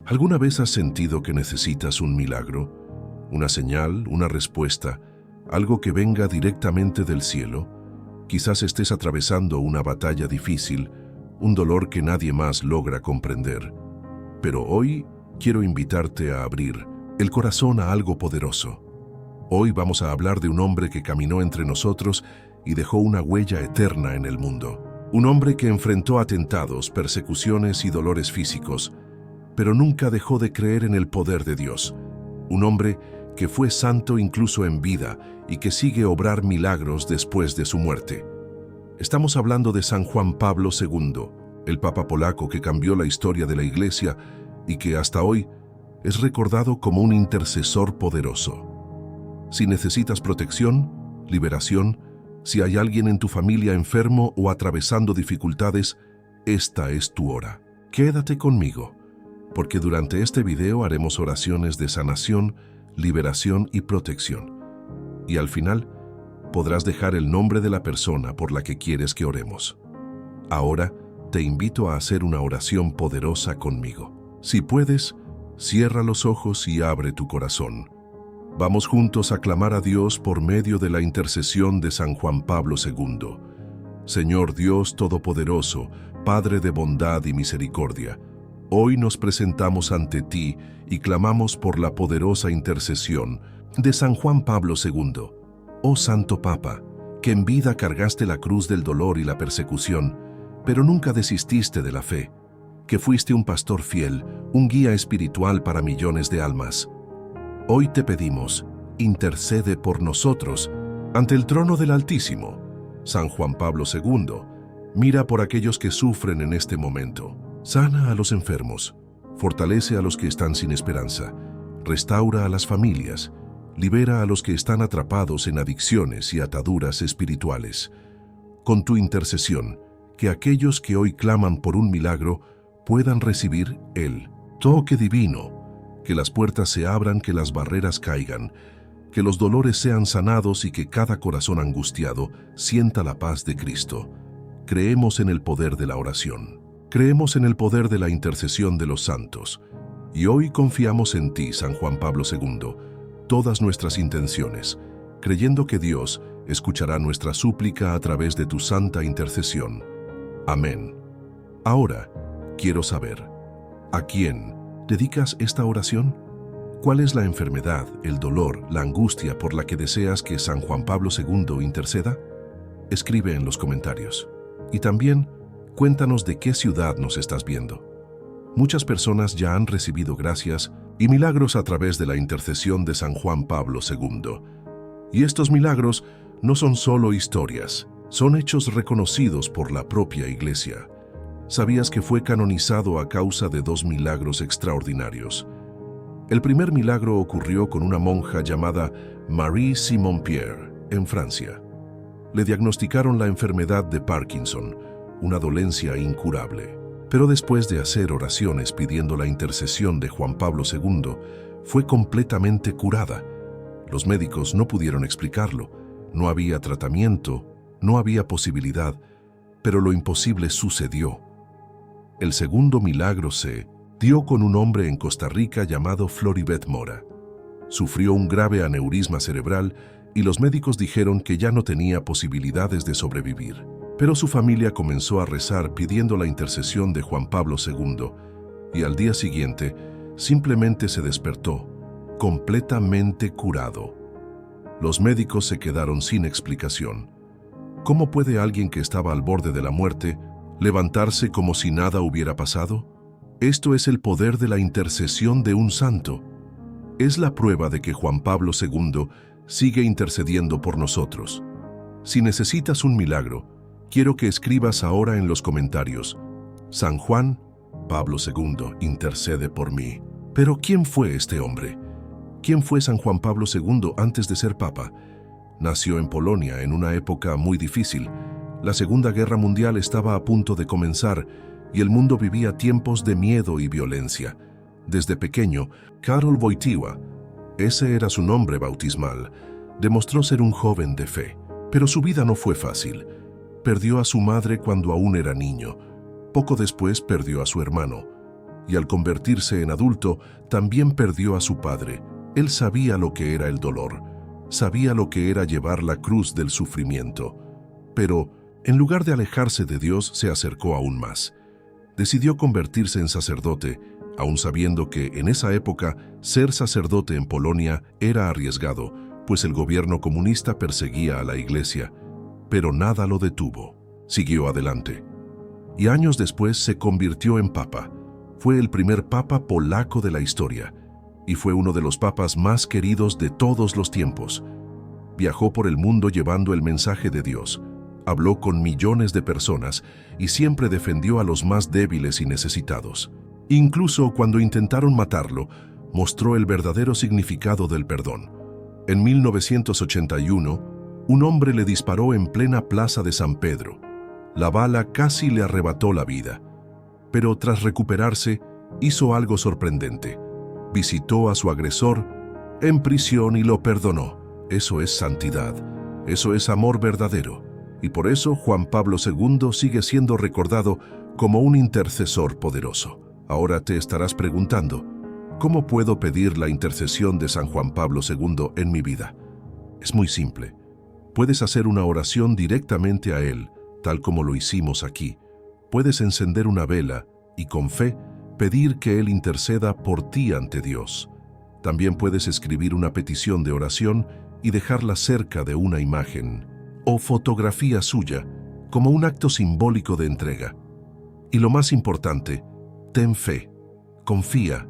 ¿Alguna vez has sentido que necesitas un milagro? ¿Una señal, una respuesta, algo que venga directamente del cielo? Quizás estés atravesando una batalla difícil, un dolor que nadie más logra comprender. Pero hoy quiero invitarte a abrir el corazón a algo poderoso. Hoy vamos a hablar de un hombre que caminó entre nosotros y dejó una huella eterna en el mundo. Un hombre que enfrentó atentados, persecuciones y dolores físicos, pero nunca dejó de creer en el poder de Dios. Un hombre que fue santo incluso en vida y que sigue obrar milagros después de su muerte. Estamos hablando de San Juan Pablo II, el Papa polaco que cambió la historia de la Iglesia y que hasta hoy es recordado como un intercesor poderoso. Si necesitas protección, liberación, si hay alguien en tu familia enfermo o atravesando dificultades, esta es tu hora. Quédate conmigo, porque durante este video haremos oraciones de sanación, liberación y protección. Y al final, podrás dejar el nombre de la persona por la que quieres que oremos. Ahora, te invito a hacer una oración poderosa conmigo. Si puedes, cierra los ojos y abre tu corazón. Vamos juntos a clamar a Dios por medio de la intercesión de San Juan Pablo II. Señor Dios Todopoderoso, Padre de bondad y misericordia, hoy nos presentamos ante ti y clamamos por la poderosa intercesión de San Juan Pablo II. Oh Santo Papa, que en vida cargaste la cruz del dolor y la persecución, pero nunca desististe de la fe, que fuiste un pastor fiel, un guía espiritual para millones de almas. Hoy te pedimos, intercede por nosotros ante el trono del Altísimo. San Juan Pablo II, mira por aquellos que sufren en este momento. Sana a los enfermos, fortalece a los que están sin esperanza, restaura a las familias, libera a los que están atrapados en adicciones y ataduras espirituales. Con tu intercesión, que aquellos que hoy claman por un milagro puedan recibir el toque divino, que las puertas se abran, que las barreras caigan, que los dolores sean sanados y que cada corazón angustiado sienta la paz de Cristo. Creemos en el poder de la oración. Creemos en el poder de la intercesión de los santos. Y hoy confiamos en ti, San Juan Pablo II, todas nuestras intenciones, creyendo que Dios escuchará nuestra súplica a través de tu santa intercesión. Amén. Ahora, quiero saber, ¿a quién dedicas esta oración? ¿Cuál es la enfermedad, el dolor, la angustia por la que deseas que San Juan Pablo II interceda? Escribe en los comentarios. Y también, cuéntanos de qué ciudad nos estás viendo. Muchas personas ya han recibido gracias y milagros a través de la intercesión de San Juan Pablo II. Y estos milagros no son solo historias, son hechos reconocidos por la propia Iglesia. ¿Sabías que fue canonizado a causa de 2 milagros extraordinarios? El primer milagro ocurrió con una monja llamada Marie Simon-Pierre, en Francia. Le diagnosticaron la enfermedad de Parkinson, una dolencia incurable. Pero después de hacer oraciones pidiendo la intercesión de Juan Pablo II, fue completamente curada. Los médicos no pudieron explicarlo, no había tratamiento, no había posibilidad, pero lo imposible sucedió. El segundo milagro se dio con un hombre en Costa Rica llamado Floribert Mora. Sufrió un grave aneurisma cerebral y los médicos dijeron que ya no tenía posibilidades de sobrevivir. Pero su familia comenzó a rezar pidiendo la intercesión de Juan Pablo II y al día siguiente simplemente se despertó, completamente curado. Los médicos se quedaron sin explicación. ¿Cómo puede alguien que estaba al borde de la muerte levantarse como si nada hubiera pasado? Esto es el poder de la intercesión de un santo. Es la prueba de que Juan Pablo II sigue intercediendo por nosotros. Si necesitas un milagro, quiero que escribas ahora en los comentarios: San Juan Pablo II intercede por mí. Pero ¿quién fue este hombre? ¿Quién fue San Juan Pablo II antes de ser papa? Nació en Polonia en una época muy difícil. La Segunda Guerra Mundial estaba a punto de comenzar y el mundo vivía tiempos de miedo y violencia. Desde pequeño, Karol Wojtyła, ese era su nombre bautismal, demostró ser un joven de fe. Pero su vida no fue fácil. Perdió a su madre cuando aún era niño. Poco después perdió a su hermano. y al convertirse en adulto también perdió a su padre. Él sabía lo que era el dolor, sabía lo que era llevar la cruz del sufrimiento. Pero, en lugar de alejarse de Dios, se acercó aún más. Decidió convertirse en sacerdote, aun sabiendo que en esa época ser sacerdote en Polonia era arriesgado, pues el gobierno comunista perseguía a la iglesia. Pero nada lo detuvo. Siguió adelante. Y años después se convirtió en papa. Fue el primer papa polaco de la historia y fue uno de los papas más queridos de todos los tiempos. Viajó por el mundo llevando el mensaje de Dios, habló con millones de personas y siempre defendió a los más débiles y necesitados. Incluso cuando intentaron matarlo, mostró el verdadero significado del perdón. En 1981, un hombre le disparó en plena plaza de San Pedro. La bala casi le arrebató la vida. Pero tras recuperarse, hizo algo sorprendente. Visitó a su agresor en prisión y lo perdonó. Eso es santidad, eso es amor verdadero. Y por eso Juan Pablo II sigue siendo recordado como un intercesor poderoso. Ahora te estarás preguntando, ¿cómo puedo pedir la intercesión de San Juan Pablo II en mi vida? Es muy simple. Puedes hacer una oración directamente a él, tal como lo hicimos aquí. Puedes encender una vela y con fe pedir que Él interceda por ti ante Dios. También puedes escribir una petición de oración y dejarla cerca de una imagen o fotografía suya como un acto simbólico de entrega. Y lo más importante, ten fe, confía.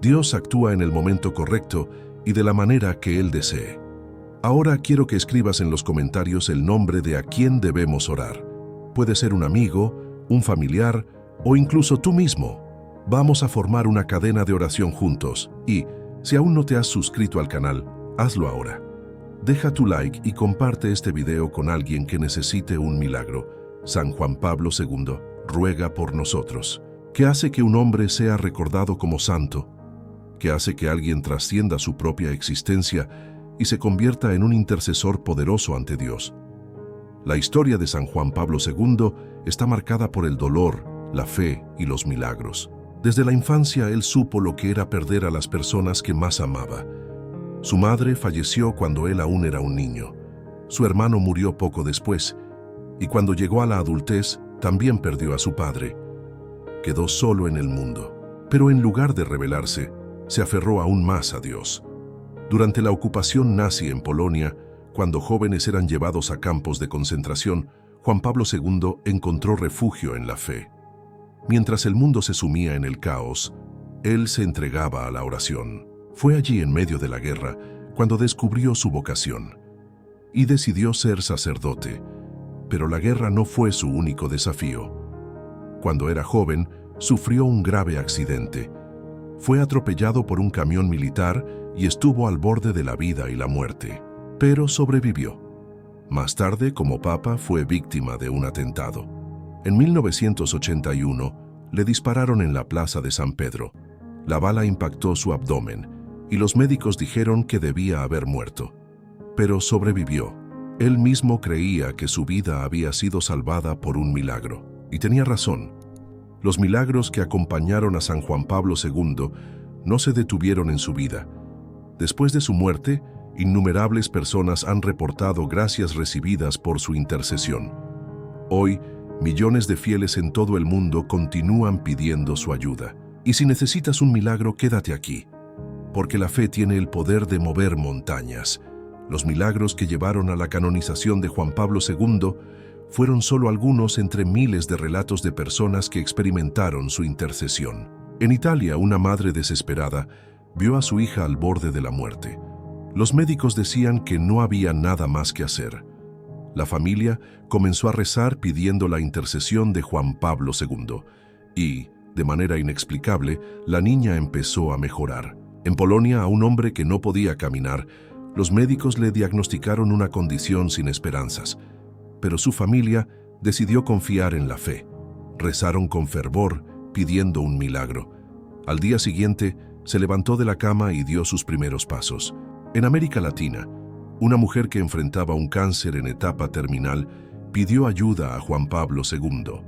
Dios actúa en el momento correcto y de la manera que Él desee. Ahora quiero que escribas en los comentarios el nombre de a quién debemos orar. Puede ser un amigo, un familiar o incluso tú mismo. Vamos a formar una cadena de oración juntos y, si aún no te has suscrito al canal, hazlo ahora. Deja tu like y comparte este video con alguien que necesite un milagro. San Juan Pablo II ruega por nosotros. ¿Qué hace que un hombre sea recordado como santo? ¿Qué hace que alguien trascienda su propia existencia y se convierta en un intercesor poderoso ante Dios? La historia de San Juan Pablo II está marcada por el dolor, la fe y los milagros. Desde la infancia él supo lo que era perder a las personas que más amaba. Su madre falleció cuando él aún era un niño. Su hermano murió poco después, y cuando llegó a la adultez también perdió a su padre. Quedó solo en el mundo, pero en lugar de rebelarse, se aferró aún más a Dios. Durante la ocupación nazi en Polonia, cuando jóvenes eran llevados a campos de concentración, Juan Pablo II encontró refugio en la fe. Mientras el mundo se sumía en el caos, él se entregaba a la oración. Fue allí en medio de la guerra cuando descubrió su vocación y decidió ser sacerdote. Pero la guerra no fue su único desafío. Cuando era joven, sufrió un grave accidente. Fue atropellado por un camión militar y estuvo al borde de la vida y la muerte, pero sobrevivió. Más tarde, como papa, fue víctima de un atentado. En 1981, le dispararon en la plaza de San Pedro. La bala impactó su abdomen y los médicos dijeron que debía haber muerto. Pero sobrevivió. Él mismo creía que su vida había sido salvada por un milagro. Y tenía razón. Los milagros que acompañaron a San Juan Pablo II no se detuvieron en su vida. Después de su muerte, innumerables personas han reportado gracias recibidas por su intercesión. Hoy, millones de fieles en todo el mundo continúan pidiendo su ayuda. Y si necesitas un milagro, quédate aquí, porque la fe tiene el poder de mover montañas. Los milagros que llevaron a la canonización de Juan Pablo II fueron solo algunos entre miles de relatos de personas que experimentaron su intercesión. En Italia, una madre desesperada vio a su hija al borde de la muerte. Los médicos decían que no había nada más que hacer. La familia comenzó a rezar pidiendo la intercesión de Juan Pablo II y, de manera inexplicable, la niña empezó a mejorar. En Polonia, a un hombre que no podía caminar, los médicos le diagnosticaron una condición sin esperanzas, pero su familia decidió confiar en la fe. Rezaron con fervor, pidiendo un milagro. Al día siguiente, se levantó de la cama y dio sus primeros pasos. En América Latina, una mujer que enfrentaba un cáncer en etapa terminal pidió ayuda a Juan Pablo II.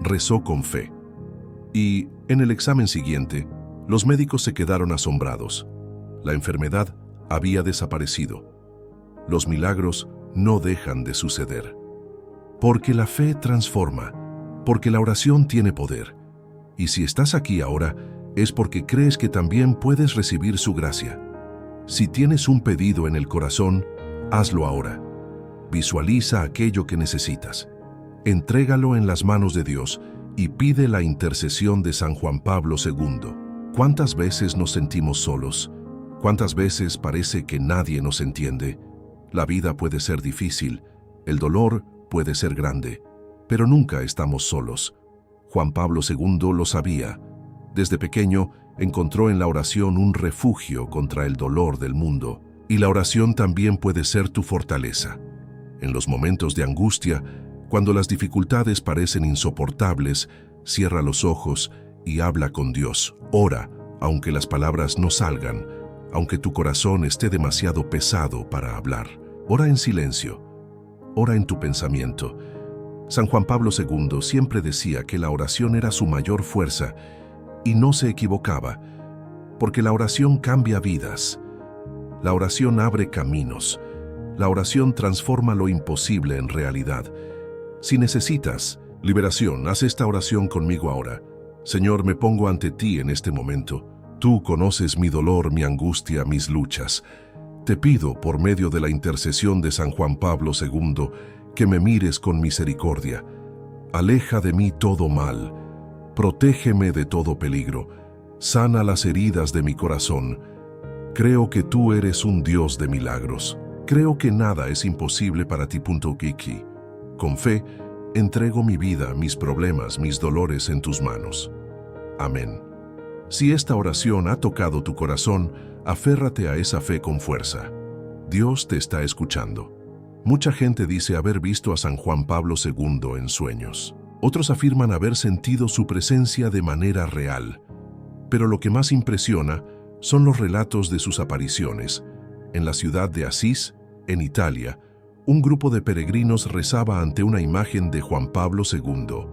Rezó con fe. Y, en el examen siguiente, los médicos se quedaron asombrados. La enfermedad había desaparecido. Los milagros no dejan de suceder. Porque la fe transforma, porque la oración tiene poder. Y si estás aquí ahora, es porque crees que también puedes recibir su gracia. Si tienes un pedido en el corazón, hazlo ahora. Visualiza aquello que necesitas. Entrégalo en las manos de Dios y pide la intercesión de San Juan Pablo II. ¿Cuántas veces nos sentimos solos? ¿Cuántas veces parece que nadie nos entiende? La vida puede ser difícil, el dolor puede ser grande, pero nunca estamos solos. Juan Pablo II lo sabía. Desde pequeño encontró en la oración un refugio contra el dolor del mundo. Y la oración también puede ser tu fortaleza. En los momentos de angustia, cuando las dificultades parecen insoportables, cierra los ojos y habla con Dios. Ora, aunque las palabras no salgan, aunque tu corazón esté demasiado pesado para hablar. Ora en silencio. Ora en tu pensamiento. San Juan Pablo II siempre decía que la oración era su mayor fuerza y no se equivocaba, porque la oración cambia vidas. La oración abre caminos. La oración transforma lo imposible en realidad. Si necesitas liberación, haz esta oración conmigo ahora. Señor, me pongo ante ti en este momento. Tú conoces mi dolor, mi angustia, mis luchas. Te pido, por medio de la intercesión de San Juan Pablo II, que me mires con misericordia. Aleja de mí todo mal. Protégeme de todo peligro. Sana las heridas de mi corazón. Creo que tú eres un Dios de milagros. Creo que nada es imposible para ti. Kiki. Con fe, entrego mi vida, mis problemas, mis dolores en tus manos. Amén. Si esta oración ha tocado tu corazón, aférrate a esa fe con fuerza. Dios te está escuchando. Mucha gente dice haber visto a San Juan Pablo II en sueños. Otros afirman haber sentido su presencia de manera real. Pero lo que más impresiona son los relatos de sus apariciones. En la ciudad de Asís, en Italia, un grupo de peregrinos rezaba ante una imagen de Juan Pablo II.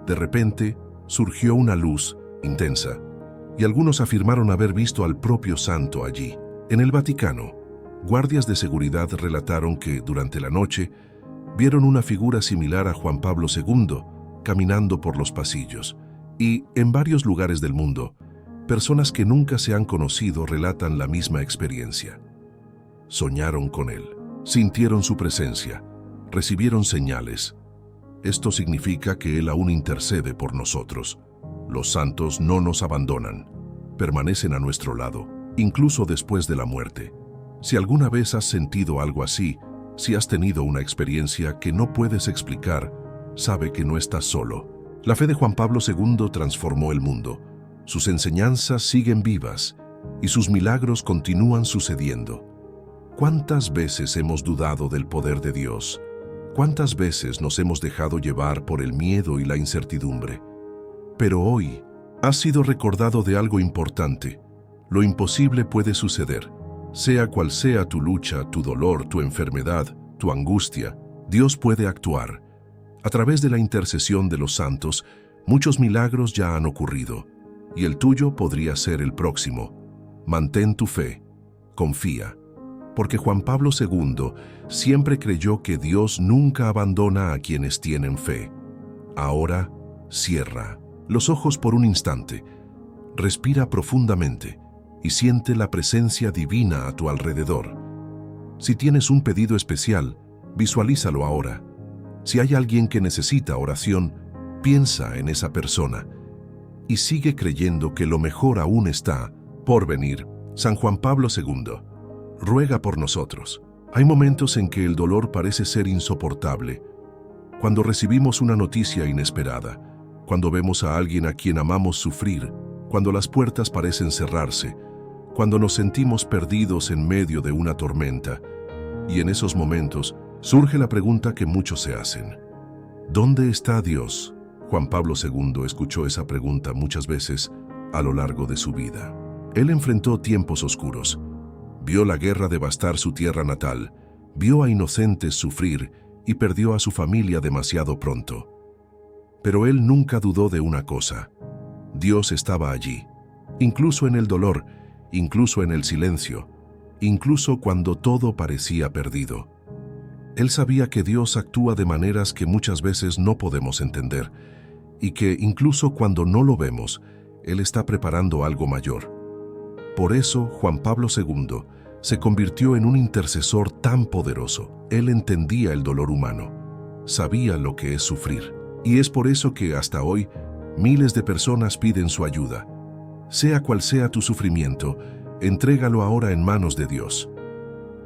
De repente, surgió una luz intensa, y algunos afirmaron haber visto al propio santo allí. En el Vaticano, guardias de seguridad relataron que, durante la noche, vieron una figura similar a Juan Pablo II caminando por los pasillos. Y, en varios lugares del mundo, personas que nunca se han conocido relatan la misma experiencia. Soñaron con él, sintieron su presencia, recibieron señales. Esto significa que él aún intercede por nosotros. Los santos no nos abandonan, permanecen a nuestro lado, incluso después de la muerte. Si alguna vez has sentido algo así, si has tenido una experiencia que no puedes explicar, sabe que no estás solo. La fe de Juan Pablo II transformó el mundo. Sus enseñanzas siguen vivas y sus milagros continúan sucediendo. ¿Cuántas veces hemos dudado del poder de Dios? ¿Cuántas veces nos hemos dejado llevar por el miedo y la incertidumbre? Pero hoy has sido recordado de algo importante. Lo imposible puede suceder. Sea cual sea tu lucha, tu dolor, tu enfermedad, tu angustia, Dios puede actuar. A través de la intercesión de los santos, muchos milagros ya han ocurrido, y el tuyo podría ser el próximo. Mantén tu fe, confía, porque Juan Pablo II siempre creyó que Dios nunca abandona a quienes tienen fe. Ahora, cierra los ojos por un instante, respira profundamente y siente la presencia divina a tu alrededor. Si tienes un pedido especial, visualízalo ahora. Si hay alguien que necesita oración, piensa en esa persona y sigue creyendo que lo mejor aún está por venir. San Juan Pablo II, ruega por nosotros. Hay momentos en que el dolor parece ser insoportable. Cuando recibimos una noticia inesperada, cuando vemos a alguien a quien amamos sufrir, cuando las puertas parecen cerrarse, cuando nos sentimos perdidos en medio de una tormenta. Y en esos momentos surge la pregunta que muchos se hacen: ¿dónde está Dios? Juan Pablo II escuchó esa pregunta muchas veces a lo largo de su vida. Él enfrentó tiempos oscuros, vio la guerra devastar su tierra natal, vio a inocentes sufrir y perdió a su familia demasiado pronto. Pero él nunca dudó de una cosa: Dios estaba allí, incluso en el dolor, incluso en el silencio, incluso cuando todo parecía perdido. Él sabía que Dios actúa de maneras que muchas veces no podemos entender, y que incluso cuando no lo vemos, Él está preparando algo mayor. Por eso, Juan Pablo II se convirtió en un intercesor tan poderoso. Él entendía el dolor humano, sabía lo que es sufrir, y es por eso que hasta hoy miles de personas piden su ayuda. Sea cual sea tu sufrimiento, entrégalo ahora en manos de Dios.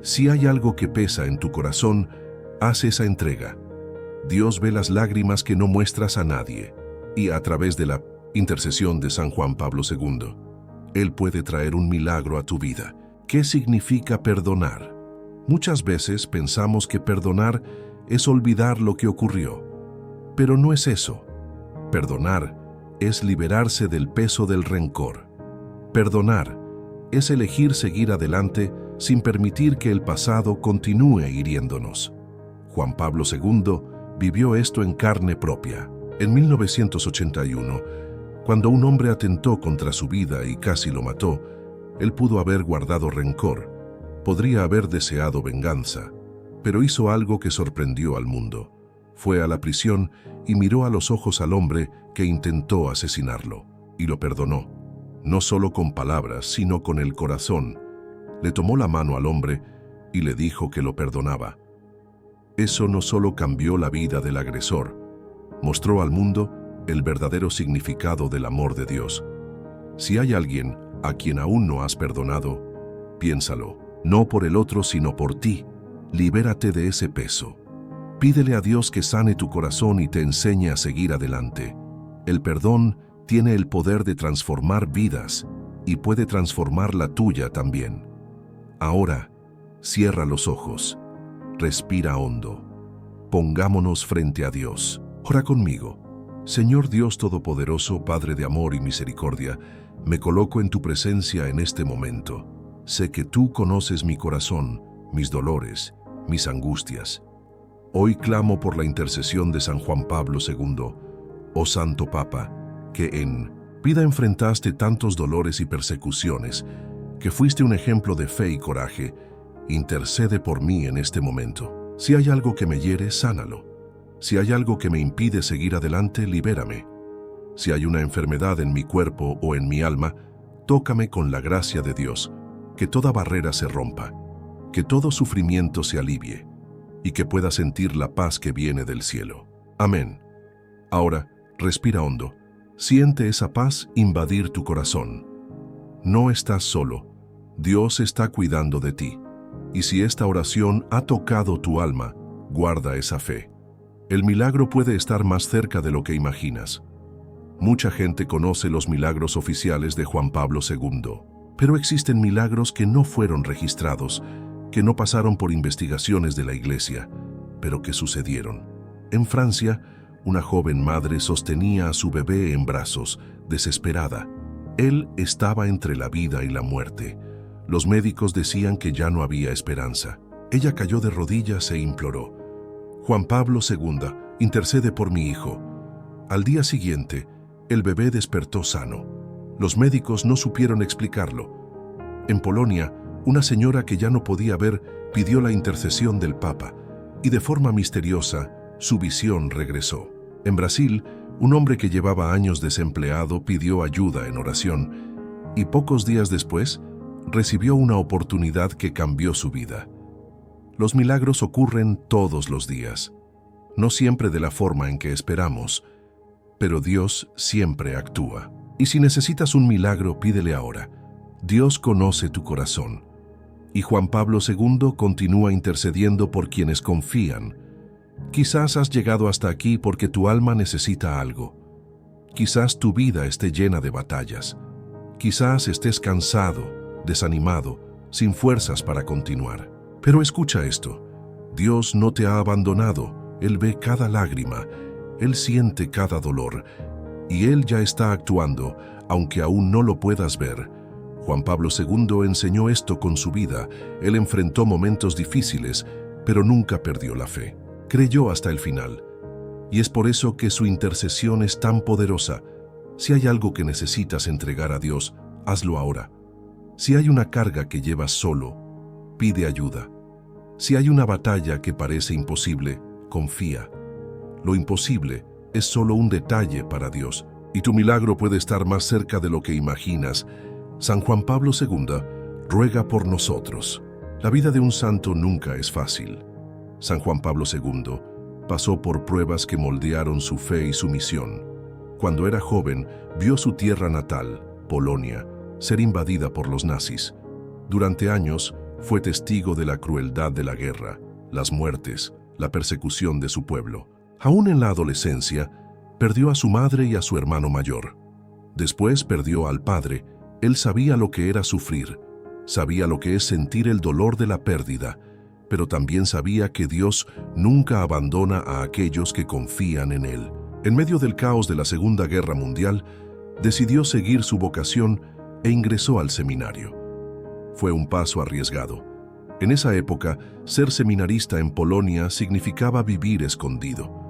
Si hay algo que pesa en tu corazón, haz esa entrega. Dios ve las lágrimas que no muestras a nadie, y a través de la intercesión de San Juan Pablo II, Él puede traer un milagro a tu vida. ¿Qué significa perdonar? Muchas veces pensamos que perdonar es olvidar lo que ocurrió, pero no es eso. Perdonar es liberarse del peso del rencor. Perdonar es elegir seguir adelante sin permitir que el pasado continúe hiriéndonos. Juan Pablo II vivió esto en carne propia. En 1981, cuando un hombre atentó contra su vida y casi lo mató, él pudo haber guardado rencor, podría haber deseado venganza, pero hizo algo que sorprendió al mundo. Fue a la prisión y miró a los ojos al hombre que intentó asesinarlo, y lo perdonó, no solo con palabras, sino con el corazón. Le tomó la mano al hombre y le dijo que lo perdonaba. Eso no solo cambió la vida del agresor, mostró al mundo el verdadero significado del amor de Dios. Si hay alguien a quien aún no has perdonado, piénsalo, no por el otro sino por ti. Libérate de ese peso. Pídele a Dios que sane tu corazón y te enseñe a seguir adelante. El perdón tiene el poder de transformar vidas y puede transformar la tuya también. Ahora, cierra los ojos, respira hondo. Pongámonos frente a Dios. Ora conmigo. Señor Dios Todopoderoso, Padre de amor y misericordia, me coloco en tu presencia en este momento. Sé que tú conoces mi corazón, mis dolores, mis angustias. Hoy clamo por la intercesión de San Juan Pablo II, oh Santo Papa, que en vida enfrentaste tantos dolores y persecuciones, que fuiste un ejemplo de fe y coraje. Intercede por mí en este momento. Si hay algo que me hiere, sánalo. Si hay algo que me impide seguir adelante, libérame. Si hay una enfermedad en mi cuerpo o en mi alma, tócame con la gracia de Dios, que toda barrera se rompa, que todo sufrimiento se alivie y que pueda sentir la paz que viene del cielo. Amén. Ahora, respira hondo. Siente esa paz invadir tu corazón. No estás solo. Dios está cuidando de ti. Y si esta oración ha tocado tu alma, guarda esa fe. El milagro puede estar más cerca de lo que imaginas. Mucha gente conoce los milagros oficiales de Juan Pablo II, pero existen milagros que no fueron registrados, que no pasaron por investigaciones de la Iglesia, pero que sucedieron. En Francia, una joven madre sostenía a su bebé en brazos, desesperada. Él estaba entre la vida y la muerte. Los médicos decían que ya no había esperanza. Ella cayó de rodillas e imploró: Juan Pablo II, intercede por mi hijo. Al día siguiente, el bebé despertó sano. Los médicos no supieron explicarlo. En Polonia, una señora que ya no podía ver pidió la intercesión del Papa, y de forma misteriosa, su visión regresó. En Brasil, un hombre que llevaba años desempleado pidió ayuda en oración, y pocos días después, recibió una oportunidad que cambió su vida. Los milagros ocurren todos los días, no siempre de la forma en que esperamos, pero Dios siempre actúa. Y si necesitas un milagro, pídele ahora. Dios conoce tu corazón. Y Juan Pablo II continúa intercediendo por quienes confían. Quizás has llegado hasta aquí porque tu alma necesita algo. Quizás tu vida esté llena de batallas. Quizás estés cansado, desanimado, sin fuerzas para continuar. Pero escucha esto. Dios no te ha abandonado. Él ve cada lágrima. Él siente cada dolor. Y Él ya está actuando, aunque aún no lo puedas ver. Juan Pablo II enseñó esto con su vida. Él enfrentó momentos difíciles, pero nunca perdió la fe. Creyó hasta el final. Y es por eso que su intercesión es tan poderosa. Si hay algo que necesitas entregar a Dios, hazlo ahora. Si hay una carga que llevas solo, pide ayuda. Si hay una batalla que parece imposible, confía. Lo imposible es solo un detalle para Dios, y tu milagro puede estar más cerca de lo que imaginas. San Juan Pablo II ruega por nosotros. La vida de un santo nunca es fácil. San Juan Pablo II pasó por pruebas que moldearon su fe y su misión. Cuando era joven, vio su tierra natal, Polonia, ser invadida por los nazis. Durante años, fue testigo de la crueldad de la guerra, las muertes, la persecución de su pueblo. Aún en la adolescencia, perdió a su madre y a su hermano mayor. Después perdió al padre. Él sabía lo que era sufrir, sabía lo que es sentir el dolor de la pérdida, pero también sabía que Dios nunca abandona a aquellos que confían en Él. En medio del caos de la Segunda Guerra Mundial, decidió seguir su vocación e ingresó al seminario. Fue un paso arriesgado. En esa época, ser seminarista en Polonia significaba vivir escondido.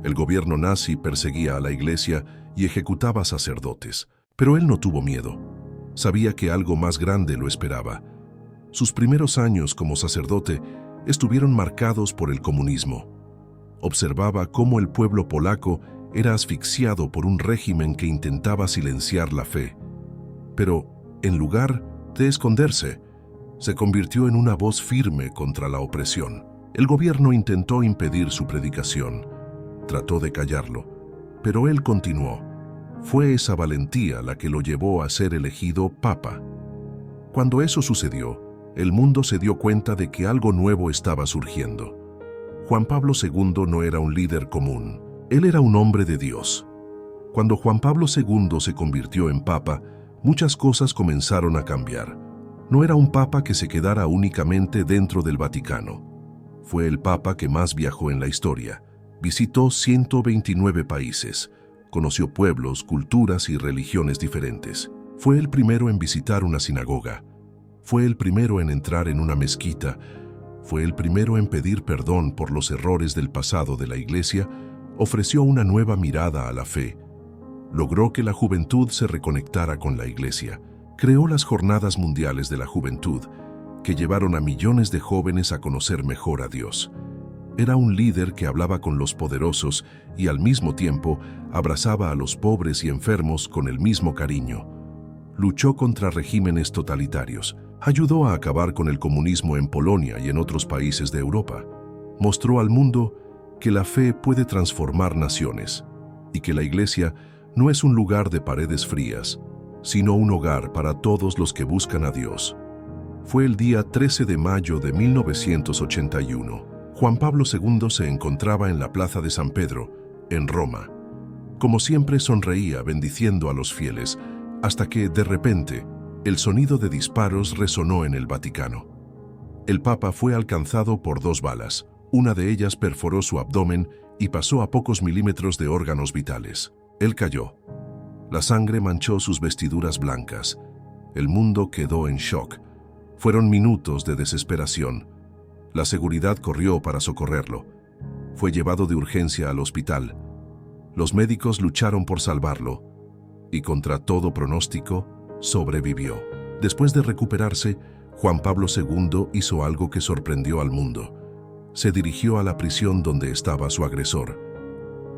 El gobierno nazi perseguía a la iglesia y ejecutaba sacerdotes, pero él no tuvo miedo. Sabía que algo más grande lo esperaba. Sus primeros años como sacerdote estuvieron marcados por el comunismo. Observaba cómo el pueblo polaco era asfixiado por un régimen que intentaba silenciar la fe. Pero, en lugar de esconderse, se convirtió en una voz firme contra la opresión. El gobierno intentó impedir su predicación. Trató de callarlo, pero él continuó. Fue esa valentía la que lo llevó a ser elegido papa. Cuando eso sucedió, el mundo se dio cuenta de que algo nuevo estaba surgiendo. Juan Pablo II no era un líder común, él era un hombre de Dios. Cuando Juan Pablo II se convirtió en papa, muchas cosas comenzaron a cambiar. No era un papa que se quedara únicamente dentro del Vaticano. Fue el papa que más viajó en la historia. Visitó 129 países, conoció pueblos, culturas y religiones diferentes. Fue el primero en visitar una sinagoga. Fue el primero en entrar en una mezquita. Fue el primero en pedir perdón por los errores del pasado de la Iglesia. Ofreció una nueva mirada a la fe. Logró que la juventud se reconectara con la Iglesia. Creó las Jornadas Mundiales de la Juventud, que llevaron a millones de jóvenes a conocer mejor a Dios. Era un líder que hablaba con los poderosos y al mismo tiempo abrazaba a los pobres y enfermos con el mismo cariño. Luchó contra regímenes totalitarios, ayudó a acabar con el comunismo en Polonia y en otros países de Europa. Mostró al mundo que la fe puede transformar naciones y que la Iglesia no es un lugar de paredes frías, sino un hogar para todos los que buscan a Dios. Fue el día 13 de mayo de 1981. Juan Pablo II se encontraba en la Plaza de San Pedro, en Roma. Como siempre sonreía bendiciendo a los fieles, hasta que, de repente, el sonido de disparos resonó en el Vaticano. El Papa fue alcanzado por 2 balas. Una de ellas perforó su abdomen y pasó a pocos milímetros de órganos vitales. Él cayó. La sangre manchó sus vestiduras blancas. El mundo quedó en shock. Fueron minutos de desesperación. La seguridad corrió para socorrerlo. Fue llevado de urgencia al hospital. Los médicos lucharon por salvarlo y, contra todo pronóstico, sobrevivió. Después de recuperarse, Juan Pablo II hizo algo que sorprendió al mundo. Se dirigió a la prisión donde estaba su agresor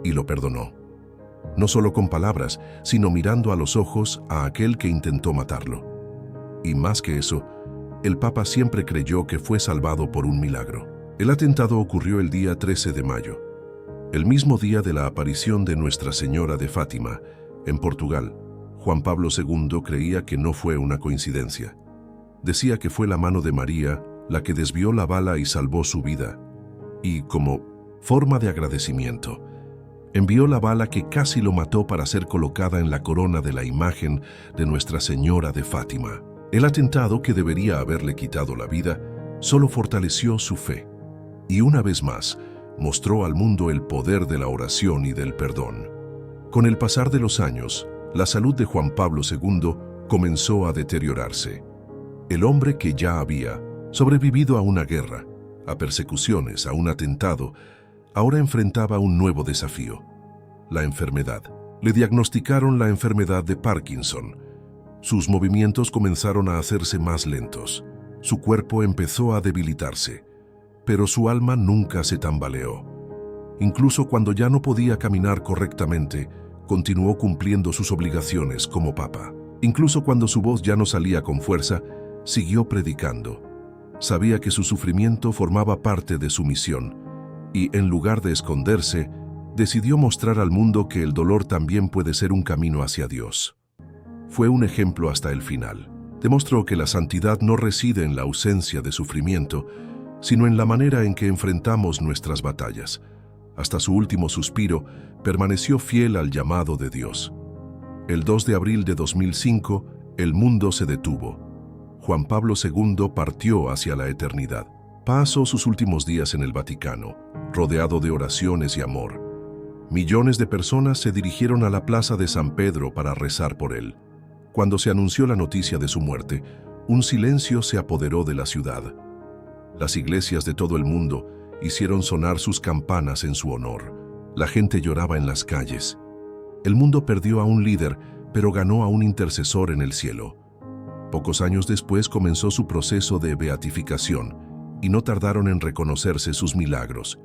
y lo perdonó. No solo con palabras, sino mirando a los ojos a aquel que intentó matarlo. Y más que eso, el Papa siempre creyó que fue salvado por un milagro. El atentado ocurrió el día 13 de mayo, el mismo día de la aparición de Nuestra Señora de Fátima, en Portugal. Juan Pablo II creía que no fue una coincidencia. Decía que fue la mano de María la que desvió la bala y salvó su vida. Y, como forma de agradecimiento, envió la bala que casi lo mató para ser colocada en la corona de la imagen de Nuestra Señora de Fátima. El atentado, que debería haberle quitado la vida, solo fortaleció su fe. Y una vez más, mostró al mundo el poder de la oración y del perdón. Con el pasar de los años, la salud de Juan Pablo II comenzó a deteriorarse. El hombre que ya había sobrevivido a una guerra, a persecuciones, a un atentado, ahora enfrentaba un nuevo desafío: la enfermedad. Le diagnosticaron la enfermedad de Parkinson. Sus movimientos comenzaron a hacerse más lentos. Su cuerpo empezó a debilitarse, pero su alma nunca se tambaleó. Incluso cuando ya no podía caminar correctamente, continuó cumpliendo sus obligaciones como papa. Incluso cuando su voz ya no salía con fuerza, siguió predicando. Sabía que su sufrimiento formaba parte de su misión, y en lugar de esconderse, decidió mostrar al mundo que el dolor también puede ser un camino hacia Dios. Fue un ejemplo hasta el final. Demostró que la santidad no reside en la ausencia de sufrimiento, sino en la manera en que enfrentamos nuestras batallas. Hasta su último suspiro, permaneció fiel al llamado de Dios. El 2 de abril de 2005, el mundo se detuvo. Juan Pablo II partió hacia la eternidad. Pasó sus últimos días en el Vaticano, rodeado de oraciones y amor. Millones de personas se dirigieron a la plaza de San Pedro para rezar por él. Cuando se anunció la noticia de su muerte, un silencio se apoderó de la ciudad. Las iglesias de todo el mundo hicieron sonar sus campanas en su honor. La gente lloraba en las calles. El mundo perdió a un líder, pero ganó a un intercesor en el cielo. Pocos años después comenzó su proceso de beatificación, y no tardaron en reconocerse sus milagros.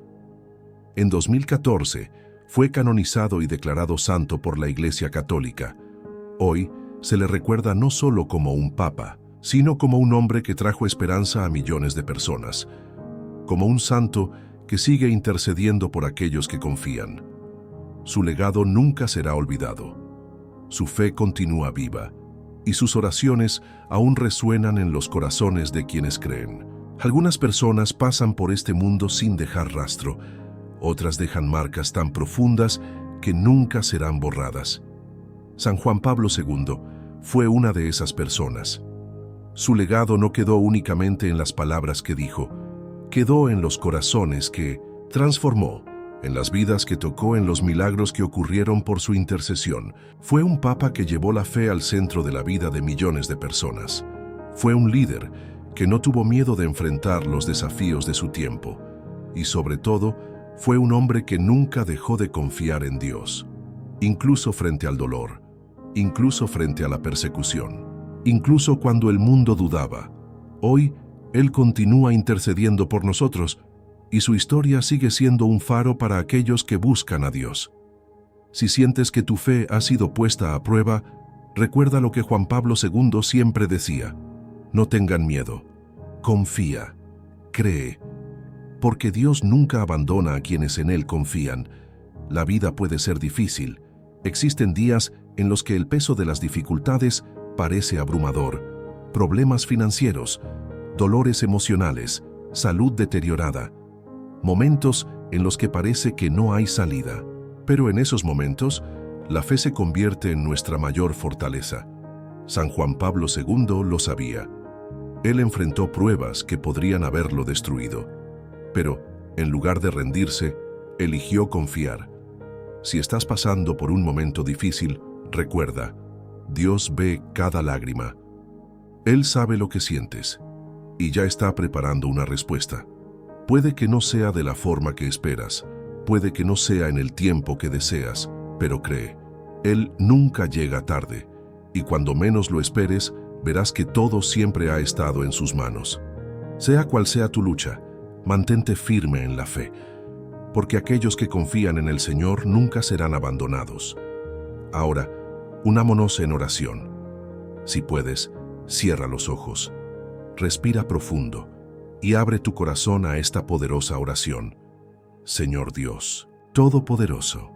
En 2014, fue canonizado y declarado santo por la Iglesia Católica. Hoy, se le recuerda no solo como un papa, sino como un hombre que trajo esperanza a millones de personas, como un santo que sigue intercediendo por aquellos que confían. Su legado nunca será olvidado. Su fe continúa viva, y sus oraciones aún resuenan en los corazones de quienes creen. Algunas personas pasan por este mundo sin dejar rastro, otras dejan marcas tan profundas que nunca serán borradas. San Juan Pablo II fue una de esas personas. Su legado no quedó únicamente en las palabras que dijo, quedó en los corazones que transformó, en las vidas que tocó, en los milagros que ocurrieron por su intercesión. Fue un papa que llevó la fe al centro de la vida de millones de personas. Fue un líder que no tuvo miedo de enfrentar los desafíos de su tiempo. Y sobre todo, fue un hombre que nunca dejó de confiar en Dios, incluso frente al dolor, incluso frente a la persecución, incluso cuando el mundo dudaba. Hoy, Él continúa intercediendo por nosotros, y su historia sigue siendo un faro para aquellos que buscan a Dios. Si sientes que tu fe ha sido puesta a prueba, recuerda lo que Juan Pablo II siempre decía: no tengan miedo, confía, cree, porque Dios nunca abandona a quienes en Él confían. La vida puede ser difícil. Existen días en los que el peso de las dificultades parece abrumador. Problemas financieros, dolores emocionales, salud deteriorada. Momentos en los que parece que no hay salida. Pero en esos momentos, la fe se convierte en nuestra mayor fortaleza. San Juan Pablo II lo sabía. Él enfrentó pruebas que podrían haberlo destruido. Pero, en lugar de rendirse, eligió confiar. Si estás pasando por un momento difícil, recuerda, Dios ve cada lágrima. Él sabe lo que sientes, y ya está preparando una respuesta. Puede que no sea de la forma que esperas, puede que no sea en el tiempo que deseas, pero cree, Él nunca llega tarde, y cuando menos lo esperes, verás que todo siempre ha estado en sus manos. Sea cual sea tu lucha, mantente firme en la fe, porque aquellos que confían en el Señor nunca serán abandonados. Ahora, unámonos en oración. Si puedes, cierra los ojos, respira profundo y abre tu corazón a esta poderosa oración. Señor Dios, Todopoderoso,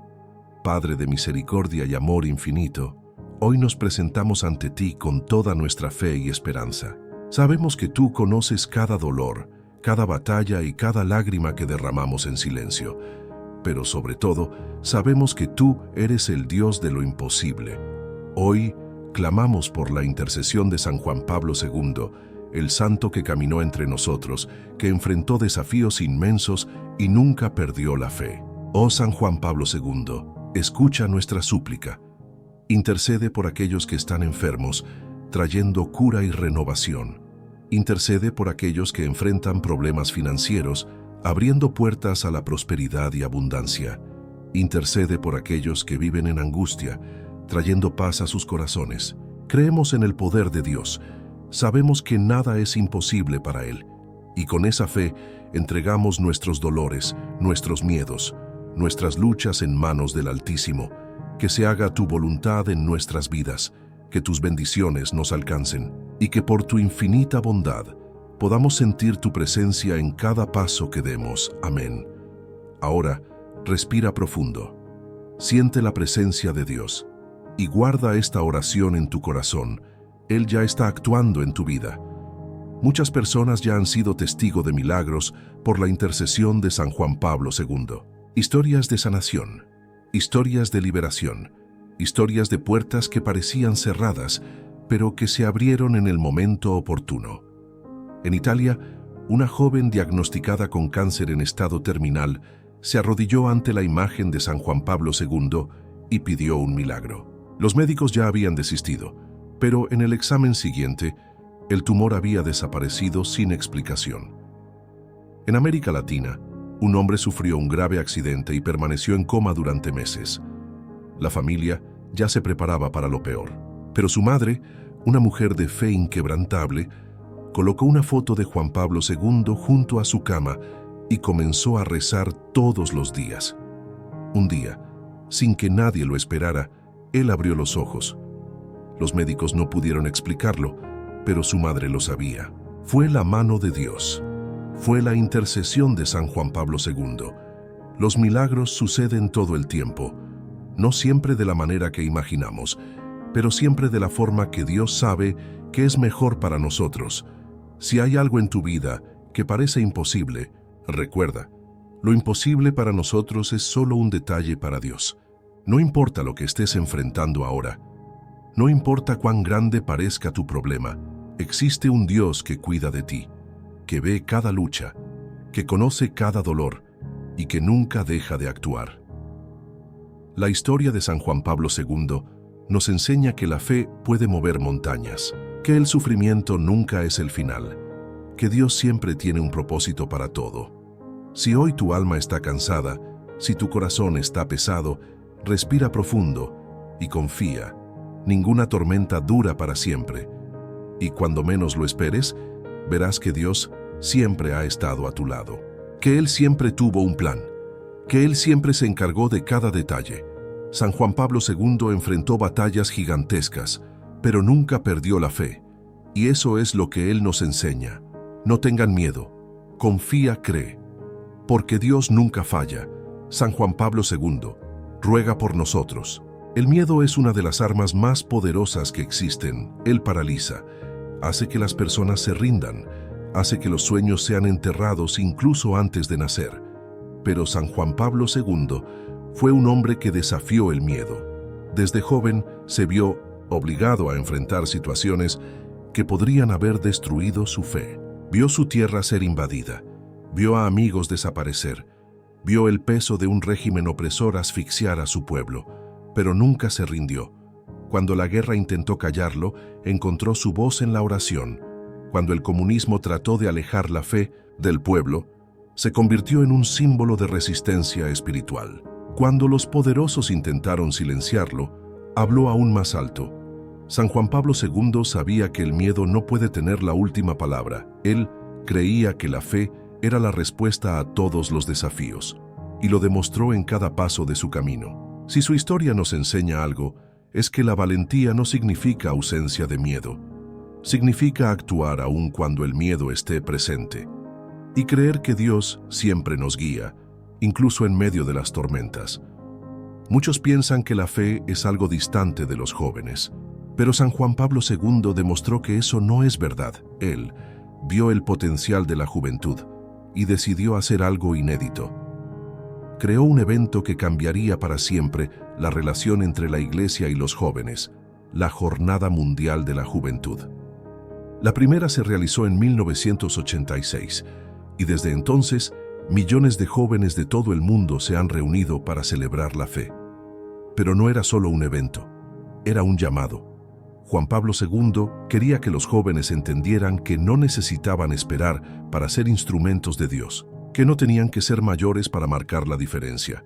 Padre de misericordia y amor infinito, hoy nos presentamos ante ti con toda nuestra fe y esperanza. Sabemos que tú conoces cada dolor, cada batalla y cada lágrima que derramamos en silencio, pero sobre todo, sabemos que tú eres el Dios de lo imposible. Hoy, clamamos por la intercesión de San Juan Pablo II, el santo que caminó entre nosotros, que enfrentó desafíos inmensos y nunca perdió la fe. Oh San Juan Pablo II, escucha nuestra súplica. Intercede por aquellos que están enfermos, trayendo cura y renovación. Intercede por aquellos que enfrentan problemas financieros, abriendo puertas a la prosperidad y abundancia. Intercede por aquellos que viven en angustia, trayendo paz a sus corazones. Creemos en el poder de Dios. Sabemos que nada es imposible para Él. Y con esa fe entregamos nuestros dolores, nuestros miedos, nuestras luchas en manos del Altísimo. Que se haga tu voluntad en nuestras vidas, que tus bendiciones nos alcancen y que por tu infinita bondad podamos sentir tu presencia en cada paso que demos. Amén. Ahora, respira profundo. Siente la presencia de Dios y guarda esta oración en tu corazón. Él ya está actuando en tu vida. Muchas personas ya han sido testigo de milagros por la intercesión de San Juan Pablo II. Historias de sanación, historias de liberación, historias de puertas que parecían cerradas, pero que se abrieron en el momento oportuno. En Italia, una joven diagnosticada con cáncer en estado terminal se arrodilló ante la imagen de San Juan Pablo II y pidió un milagro. Los médicos ya habían desistido, pero en el examen siguiente, el tumor había desaparecido sin explicación. En América Latina, un hombre sufrió un grave accidente y permaneció en coma durante meses. La familia ya se preparaba para lo peor, pero su madre, una mujer de fe inquebrantable, colocó una foto de Juan Pablo II junto a su cama y comenzó a rezar todos los días. Un día, sin que nadie lo esperara, él abrió los ojos. Los médicos no pudieron explicarlo, pero su madre lo sabía. Fue la mano de Dios. Fue la intercesión de San Juan Pablo II. Los milagros suceden todo el tiempo, no siempre de la manera que imaginamos, pero siempre de la forma que Dios sabe que es mejor para nosotros. Si hay algo en tu vida que parece imposible, recuerda, lo imposible para nosotros es solo un detalle para Dios. No importa lo que estés enfrentando ahora, no importa cuán grande parezca tu problema, existe un Dios que cuida de ti, que ve cada lucha, que conoce cada dolor y que nunca deja de actuar. La historia de San Juan Pablo II nos enseña que la fe puede mover montañas, que el sufrimiento nunca es el final, que Dios siempre tiene un propósito para todo. Si hoy tu alma está cansada, si tu corazón está pesado, respira profundo y confía. Ninguna tormenta dura para siempre. Y cuando menos lo esperes, verás que Dios siempre ha estado a tu lado, que Él siempre tuvo un plan, que Él siempre se encargó de cada detalle. San Juan Pablo II enfrentó batallas gigantescas, pero nunca perdió la fe. Y eso es lo que Él nos enseña. No tengan miedo, confía, cree. Porque Dios nunca falla. San Juan Pablo II ruega por nosotros. El miedo es una de las armas más poderosas que existen. Él paraliza, hace que las personas se rindan, hace que los sueños sean enterrados incluso antes de nacer. Pero San Juan Pablo II fue un hombre que desafió el miedo. Desde joven se vio obligado a enfrentar situaciones que podrían haber destruido su fe. Vio su tierra ser invadida, vio a amigos desaparecer, vio el peso de un régimen opresor asfixiar a su pueblo, pero nunca se rindió. Cuando la guerra intentó callarlo, encontró su voz en la oración. Cuando el comunismo trató de alejar la fe del pueblo, se convirtió en un símbolo de resistencia espiritual. Cuando los poderosos intentaron silenciarlo, habló aún más alto. San Juan Pablo II sabía que el miedo no puede tener la última palabra. Él creía que la fe era la respuesta a todos los desafíos, y lo demostró en cada paso de su camino. Si su historia nos enseña algo, es que la valentía no significa ausencia de miedo. Significa actuar aun cuando el miedo esté presente, y creer que Dios siempre nos guía, incluso en medio de las tormentas. Muchos piensan que la fe es algo distante de los jóvenes, pero San Juan Pablo II demostró que eso no es verdad. Él vio el potencial de la juventud y decidió hacer algo inédito. Creó un evento que cambiaría para siempre la relación entre la Iglesia y los jóvenes, la Jornada Mundial de la Juventud. La primera se realizó en 1986 y desde entonces millones de jóvenes de todo el mundo se han reunido para celebrar la fe. Pero no era solo un evento, era un llamado. Juan Pablo II quería que los jóvenes entendieran que no necesitaban esperar para ser instrumentos de Dios, que no tenían que ser mayores para marcar la diferencia.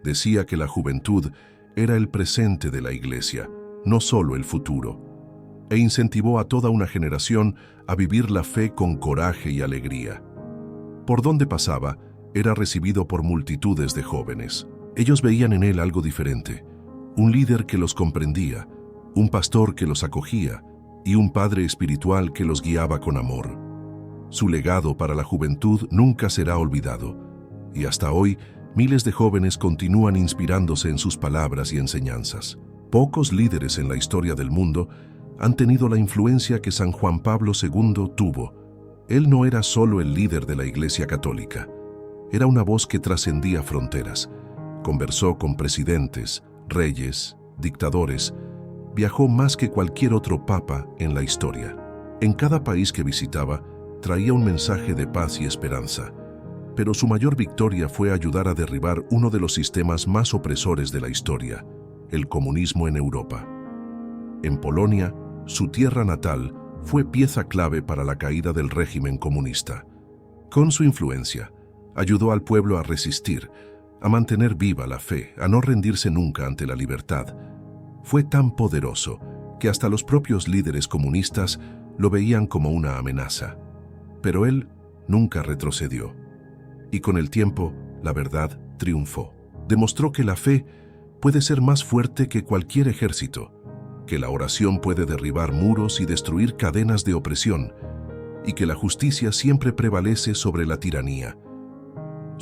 Decía que la juventud era el presente de la Iglesia, no solo el futuro, e incentivó a toda una generación a vivir la fe con coraje y alegría. Por donde pasaba, era recibido por multitudes de jóvenes. Ellos veían en él algo diferente, un líder que los comprendía, un pastor que los acogía y un padre espiritual que los guiaba con amor. Su legado para la juventud nunca será olvidado, y hasta hoy miles de jóvenes continúan inspirándose en sus palabras y enseñanzas. Pocos líderes en la historia del mundo han tenido la influencia que San Juan Pablo II tuvo. Él no era solo el líder de la Iglesia Católica, era una voz que trascendía fronteras. Conversó con presidentes, reyes, dictadores, viajó más que cualquier otro papa en la historia. En cada país que visitaba, traía un mensaje de paz y esperanza, pero su mayor victoria fue ayudar a derribar uno de los sistemas más opresores de la historia, el comunismo en Europa. En Polonia, su tierra natal, fue pieza clave para la caída del régimen comunista. Con su influencia, ayudó al pueblo a resistir, a mantener viva la fe, a no rendirse nunca ante la libertad. Fue tan poderoso que hasta los propios líderes comunistas lo veían como una amenaza. Pero él nunca retrocedió. Y con el tiempo, la verdad triunfó. Demostró que la fe puede ser más fuerte que cualquier ejército, que la oración puede derribar muros y destruir cadenas de opresión, y que la justicia siempre prevalece sobre la tiranía.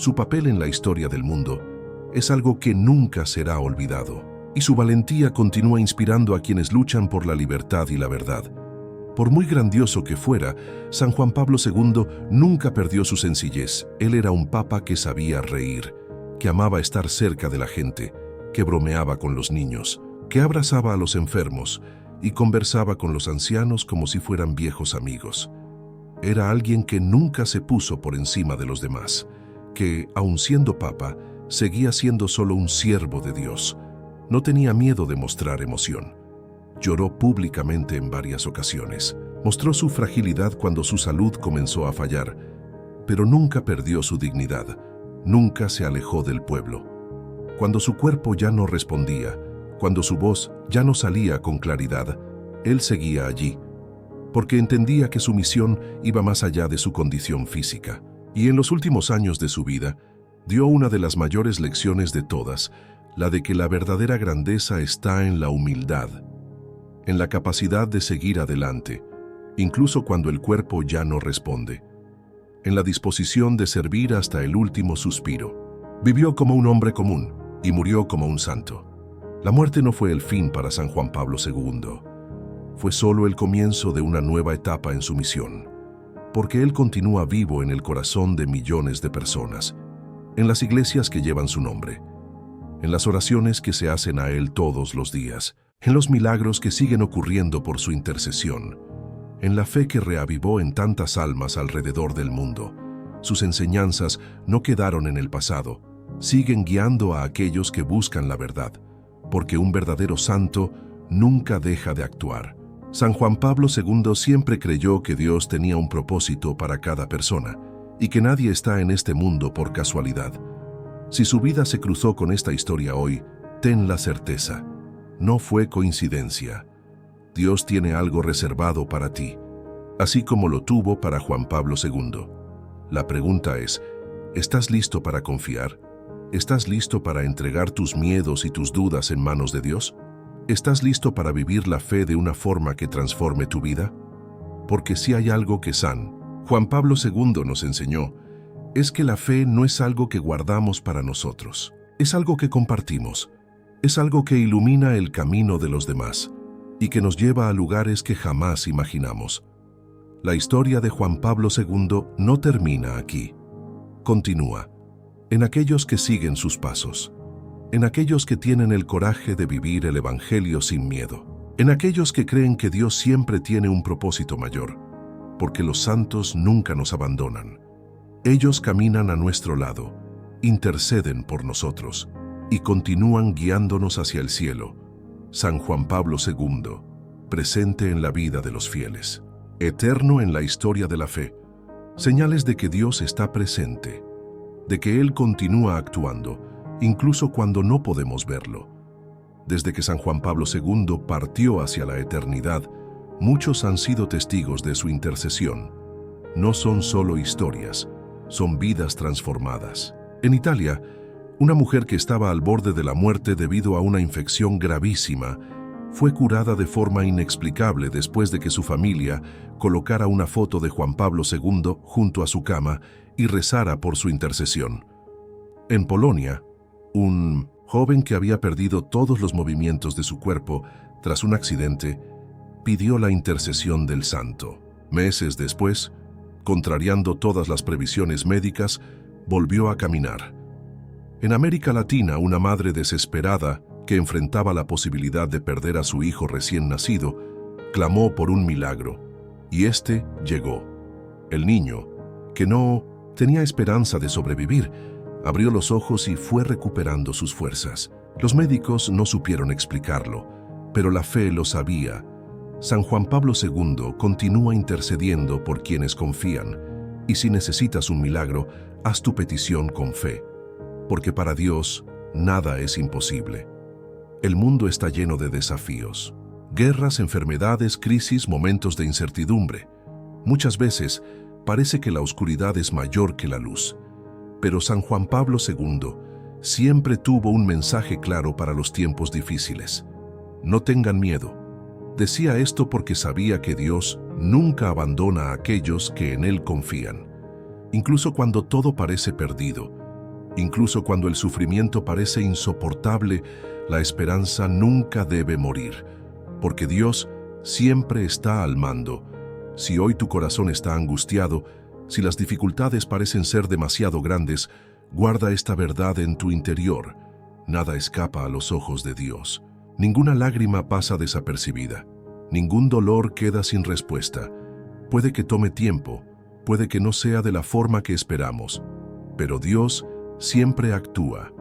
Su papel en la historia del mundo es algo que nunca será olvidado, y su valentía continúa inspirando a quienes luchan por la libertad y la verdad. Por muy grandioso que fuera, San Juan Pablo II nunca perdió su sencillez. Él era un papa que sabía reír, que amaba estar cerca de la gente, que bromeaba con los niños, que abrazaba a los enfermos y conversaba con los ancianos como si fueran viejos amigos. Era alguien que nunca se puso por encima de los demás, que, aun siendo papa, seguía siendo solo un siervo de Dios. No tenía miedo de mostrar emoción. Lloró públicamente en varias ocasiones. Mostró su fragilidad cuando su salud comenzó a fallar, pero nunca perdió su dignidad. Nunca se alejó del pueblo. Cuando su cuerpo ya no respondía, cuando su voz ya no salía con claridad, él seguía allí, porque entendía que su misión iba más allá de su condición física. Y en los últimos años de su vida, dio una de las mayores lecciones de todas, la de que la verdadera grandeza está en la humildad, en la capacidad de seguir adelante, incluso cuando el cuerpo ya no responde, en la disposición de servir hasta el último suspiro. Vivió como un hombre común y murió como un santo. La muerte no fue el fin para San Juan Pablo II, fue solo el comienzo de una nueva etapa en su misión, porque él continúa vivo en el corazón de millones de personas, en las iglesias que llevan su nombre, en las oraciones que se hacen a él todos los días, en los milagros que siguen ocurriendo por su intercesión, en la fe que reavivó en tantas almas alrededor del mundo. Sus enseñanzas no quedaron en el pasado, siguen guiando a aquellos que buscan la verdad, porque un verdadero santo nunca deja de actuar. San Juan Pablo II siempre creyó que Dios tenía un propósito para cada persona y que nadie está en este mundo por casualidad. Si su vida se cruzó con esta historia hoy, ten la certeza, no fue coincidencia. Dios tiene algo reservado para ti, así como lo tuvo para Juan Pablo II. La pregunta es, ¿estás listo para confiar? ¿Estás listo para entregar tus miedos y tus dudas en manos de Dios? ¿Estás listo para vivir la fe de una forma que transforme tu vida? Porque si hay algo que San Juan Pablo II nos enseñó, es que la fe no es algo que guardamos para nosotros, es algo que compartimos, es algo que ilumina el camino de los demás y que nos lleva a lugares que jamás imaginamos. La historia de Juan Pablo II no termina aquí, continúa en aquellos que siguen sus pasos, en aquellos que tienen el coraje de vivir el Evangelio sin miedo, en aquellos que creen que Dios siempre tiene un propósito mayor, porque los santos nunca nos abandonan. Ellos caminan a nuestro lado, interceden por nosotros y continúan guiándonos hacia el cielo. San Juan Pablo II, presente en la vida de los fieles, eterno en la historia de la fe, señales de que Dios está presente, de que Él continúa actuando incluso cuando no podemos verlo. Desde que San Juan Pablo II partió hacia la eternidad, muchos han sido testigos de su intercesión. No son solo historias, son vidas transformadas. En Italia, una mujer que estaba al borde de la muerte debido a una infección gravísima fue curada de forma inexplicable después de que su familia colocara una foto de Juan Pablo II junto a su cama y rezara por su intercesión. En Polonia, un joven que había perdido todos los movimientos de su cuerpo tras un accidente pidió la intercesión del santo. Meses después, contrariando todas las previsiones médicas, volvió a caminar. En América Latina, una madre desesperada que enfrentaba la posibilidad de perder a su hijo recién nacido, clamó por un milagro, y este llegó. El niño, que no tenía esperanza de sobrevivir, abrió los ojos y fue recuperando sus fuerzas. Los médicos no supieron explicarlo, pero la fe lo sabía. San Juan Pablo II continúa intercediendo por quienes confían, y si necesitas un milagro, haz tu petición con fe, porque para Dios nada es imposible. El mundo está lleno de desafíos. Guerras, enfermedades, crisis, momentos de incertidumbre. Muchas veces parece que la oscuridad es mayor que la luz. Pero San Juan Pablo II siempre tuvo un mensaje claro para los tiempos difíciles. No tengan miedo. Decía esto porque sabía que Dios nunca abandona a aquellos que en Él confían. Incluso cuando todo parece perdido, incluso cuando el sufrimiento parece insoportable, la esperanza nunca debe morir, porque Dios siempre está al mando. Si hoy tu corazón está angustiado, si las dificultades parecen ser demasiado grandes, guarda esta verdad en tu interior. Nada escapa a los ojos de Dios. Ninguna lágrima pasa desapercibida. Ningún dolor queda sin respuesta. Puede que tome tiempo, puede que no sea de la forma que esperamos, pero Dios siempre actúa,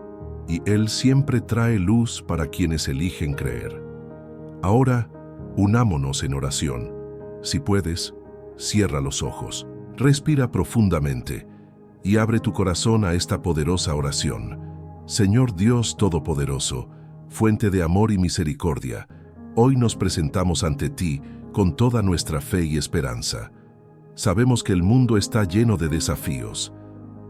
y Él siempre trae luz para quienes eligen creer. Ahora, unámonos en oración. Si puedes, cierra los ojos, respira profundamente y abre tu corazón a esta poderosa oración. Señor Dios Todopoderoso, fuente de amor y misericordia, hoy nos presentamos ante ti con toda nuestra fe y esperanza. Sabemos que el mundo está lleno de desafíos.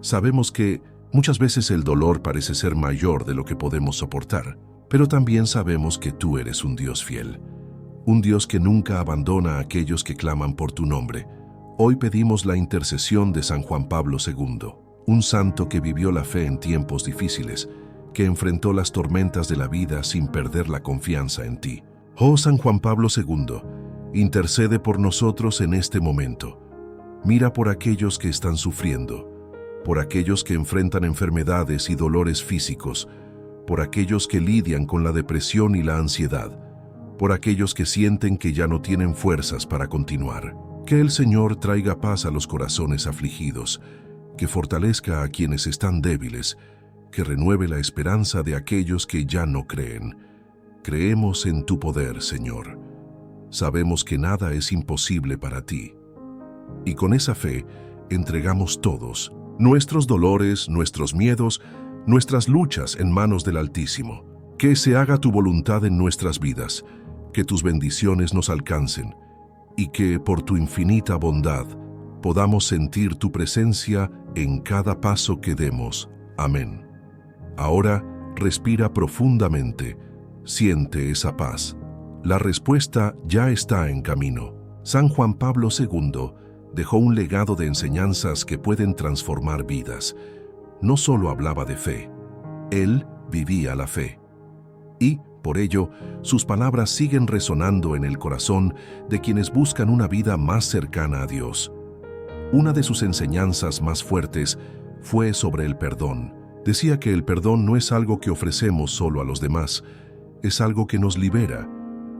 Sabemos que muchas veces el dolor parece ser mayor de lo que podemos soportar, pero también sabemos que tú eres un Dios fiel, un Dios que nunca abandona a aquellos que claman por tu nombre. Hoy pedimos la intercesión de San Juan Pablo II, un santo que vivió la fe en tiempos difíciles, que enfrentó las tormentas de la vida sin perder la confianza en ti. Oh San Juan Pablo II, intercede por nosotros en este momento. Mira por aquellos que están sufriendo, por aquellos que enfrentan enfermedades y dolores físicos, por aquellos que lidian con la depresión y la ansiedad, por aquellos que sienten que ya no tienen fuerzas para continuar. Que el Señor traiga paz a los corazones afligidos, que fortalezca a quienes están débiles, que renueve la esperanza de aquellos que ya no creen. Creemos en tu poder, Señor. Sabemos que nada es imposible para ti. Y con esa fe entregamos todos, nuestros dolores, nuestros miedos, nuestras luchas en manos del Altísimo. Que se haga tu voluntad en nuestras vidas, que tus bendiciones nos alcancen, y que, por tu infinita bondad, podamos sentir tu presencia en cada paso que demos. Amén. Ahora, respira profundamente, siente esa paz. La respuesta ya está en camino. San Juan Pablo II dejó un legado de enseñanzas que pueden transformar vidas. No solo hablaba de fe, él vivía la fe. Y, por ello, sus palabras siguen resonando en el corazón de quienes buscan una vida más cercana a Dios. Una de sus enseñanzas más fuertes fue sobre el perdón. Decía que el perdón no es algo que ofrecemos solo a los demás, es algo que nos libera.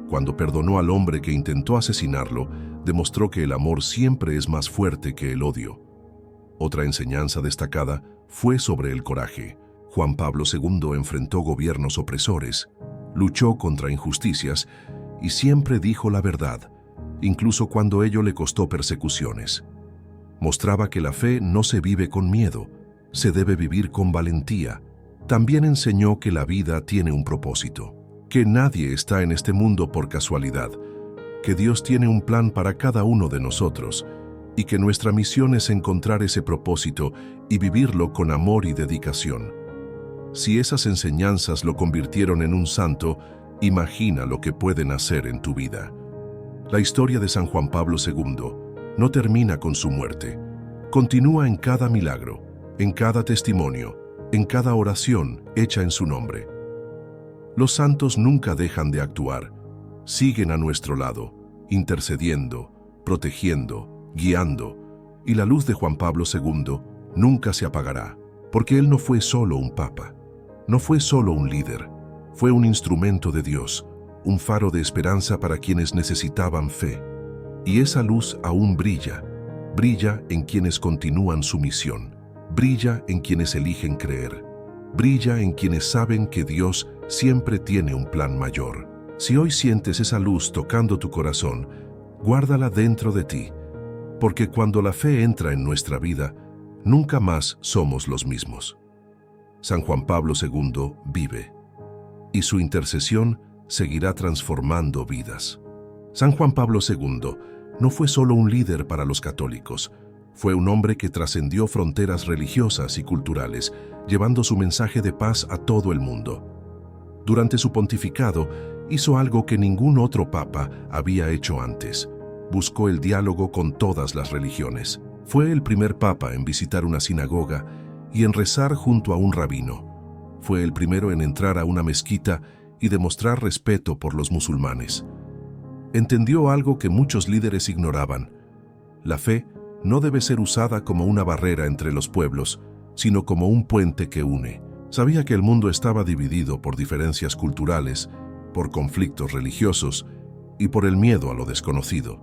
Cuando perdonó al hombre que intentó asesinarlo, demostró que el amor siempre es más fuerte que el odio. Otra enseñanza destacada fue sobre el coraje. Juan Pablo II enfrentó gobiernos opresores, luchó contra injusticias y siempre dijo la verdad, incluso cuando ello le costó persecuciones. Mostraba que la fe no se vive con miedo, se debe vivir con valentía. también enseñó que la vida tiene un propósito, que nadie está en este mundo por casualidad, que Dios tiene un plan para cada uno de nosotros y que nuestra misión es encontrar ese propósito y vivirlo con amor y dedicación. Si esas enseñanzas lo convirtieron en un santo, imagina lo que pueden hacer en tu vida. La historia de San Juan Pablo II no termina con su muerte. Continúa en cada milagro, en cada testimonio, en cada oración hecha en su nombre. Los santos nunca dejan de actuar, siguen a nuestro lado, intercediendo, protegiendo, guiando, y la luz de Juan Pablo II nunca se apagará, porque él no fue solo un papa, no fue solo un líder, fue un instrumento de Dios, un faro de esperanza para quienes necesitaban fe. Y esa luz aún brilla, brilla en quienes continúan su misión, brilla en quienes eligen creer, brilla en quienes saben que Dios siempre tiene un plan mayor. Si hoy sientes esa luz tocando tu corazón, guárdala dentro de ti, porque cuando la fe entra en nuestra vida, nunca más somos los mismos. San Juan Pablo II vive, y su intercesión seguirá transformando vidas. San Juan Pablo II no fue solo un líder para los católicos, fue un hombre que trascendió fronteras religiosas y culturales, llevando su mensaje de paz a todo el mundo. Durante su pontificado, hizo algo que ningún otro papa había hecho antes. Buscó el diálogo con todas las religiones. Fue el primer papa en visitar una sinagoga y en rezar junto a un rabino. Fue el primero en entrar a una mezquita y demostrar respeto por los musulmanes. Entendió algo que muchos líderes ignoraban. La fe no debe ser usada como una barrera entre los pueblos, sino como un puente que une. Sabía que el mundo estaba dividido por diferencias culturales, por conflictos religiosos y por el miedo a lo desconocido.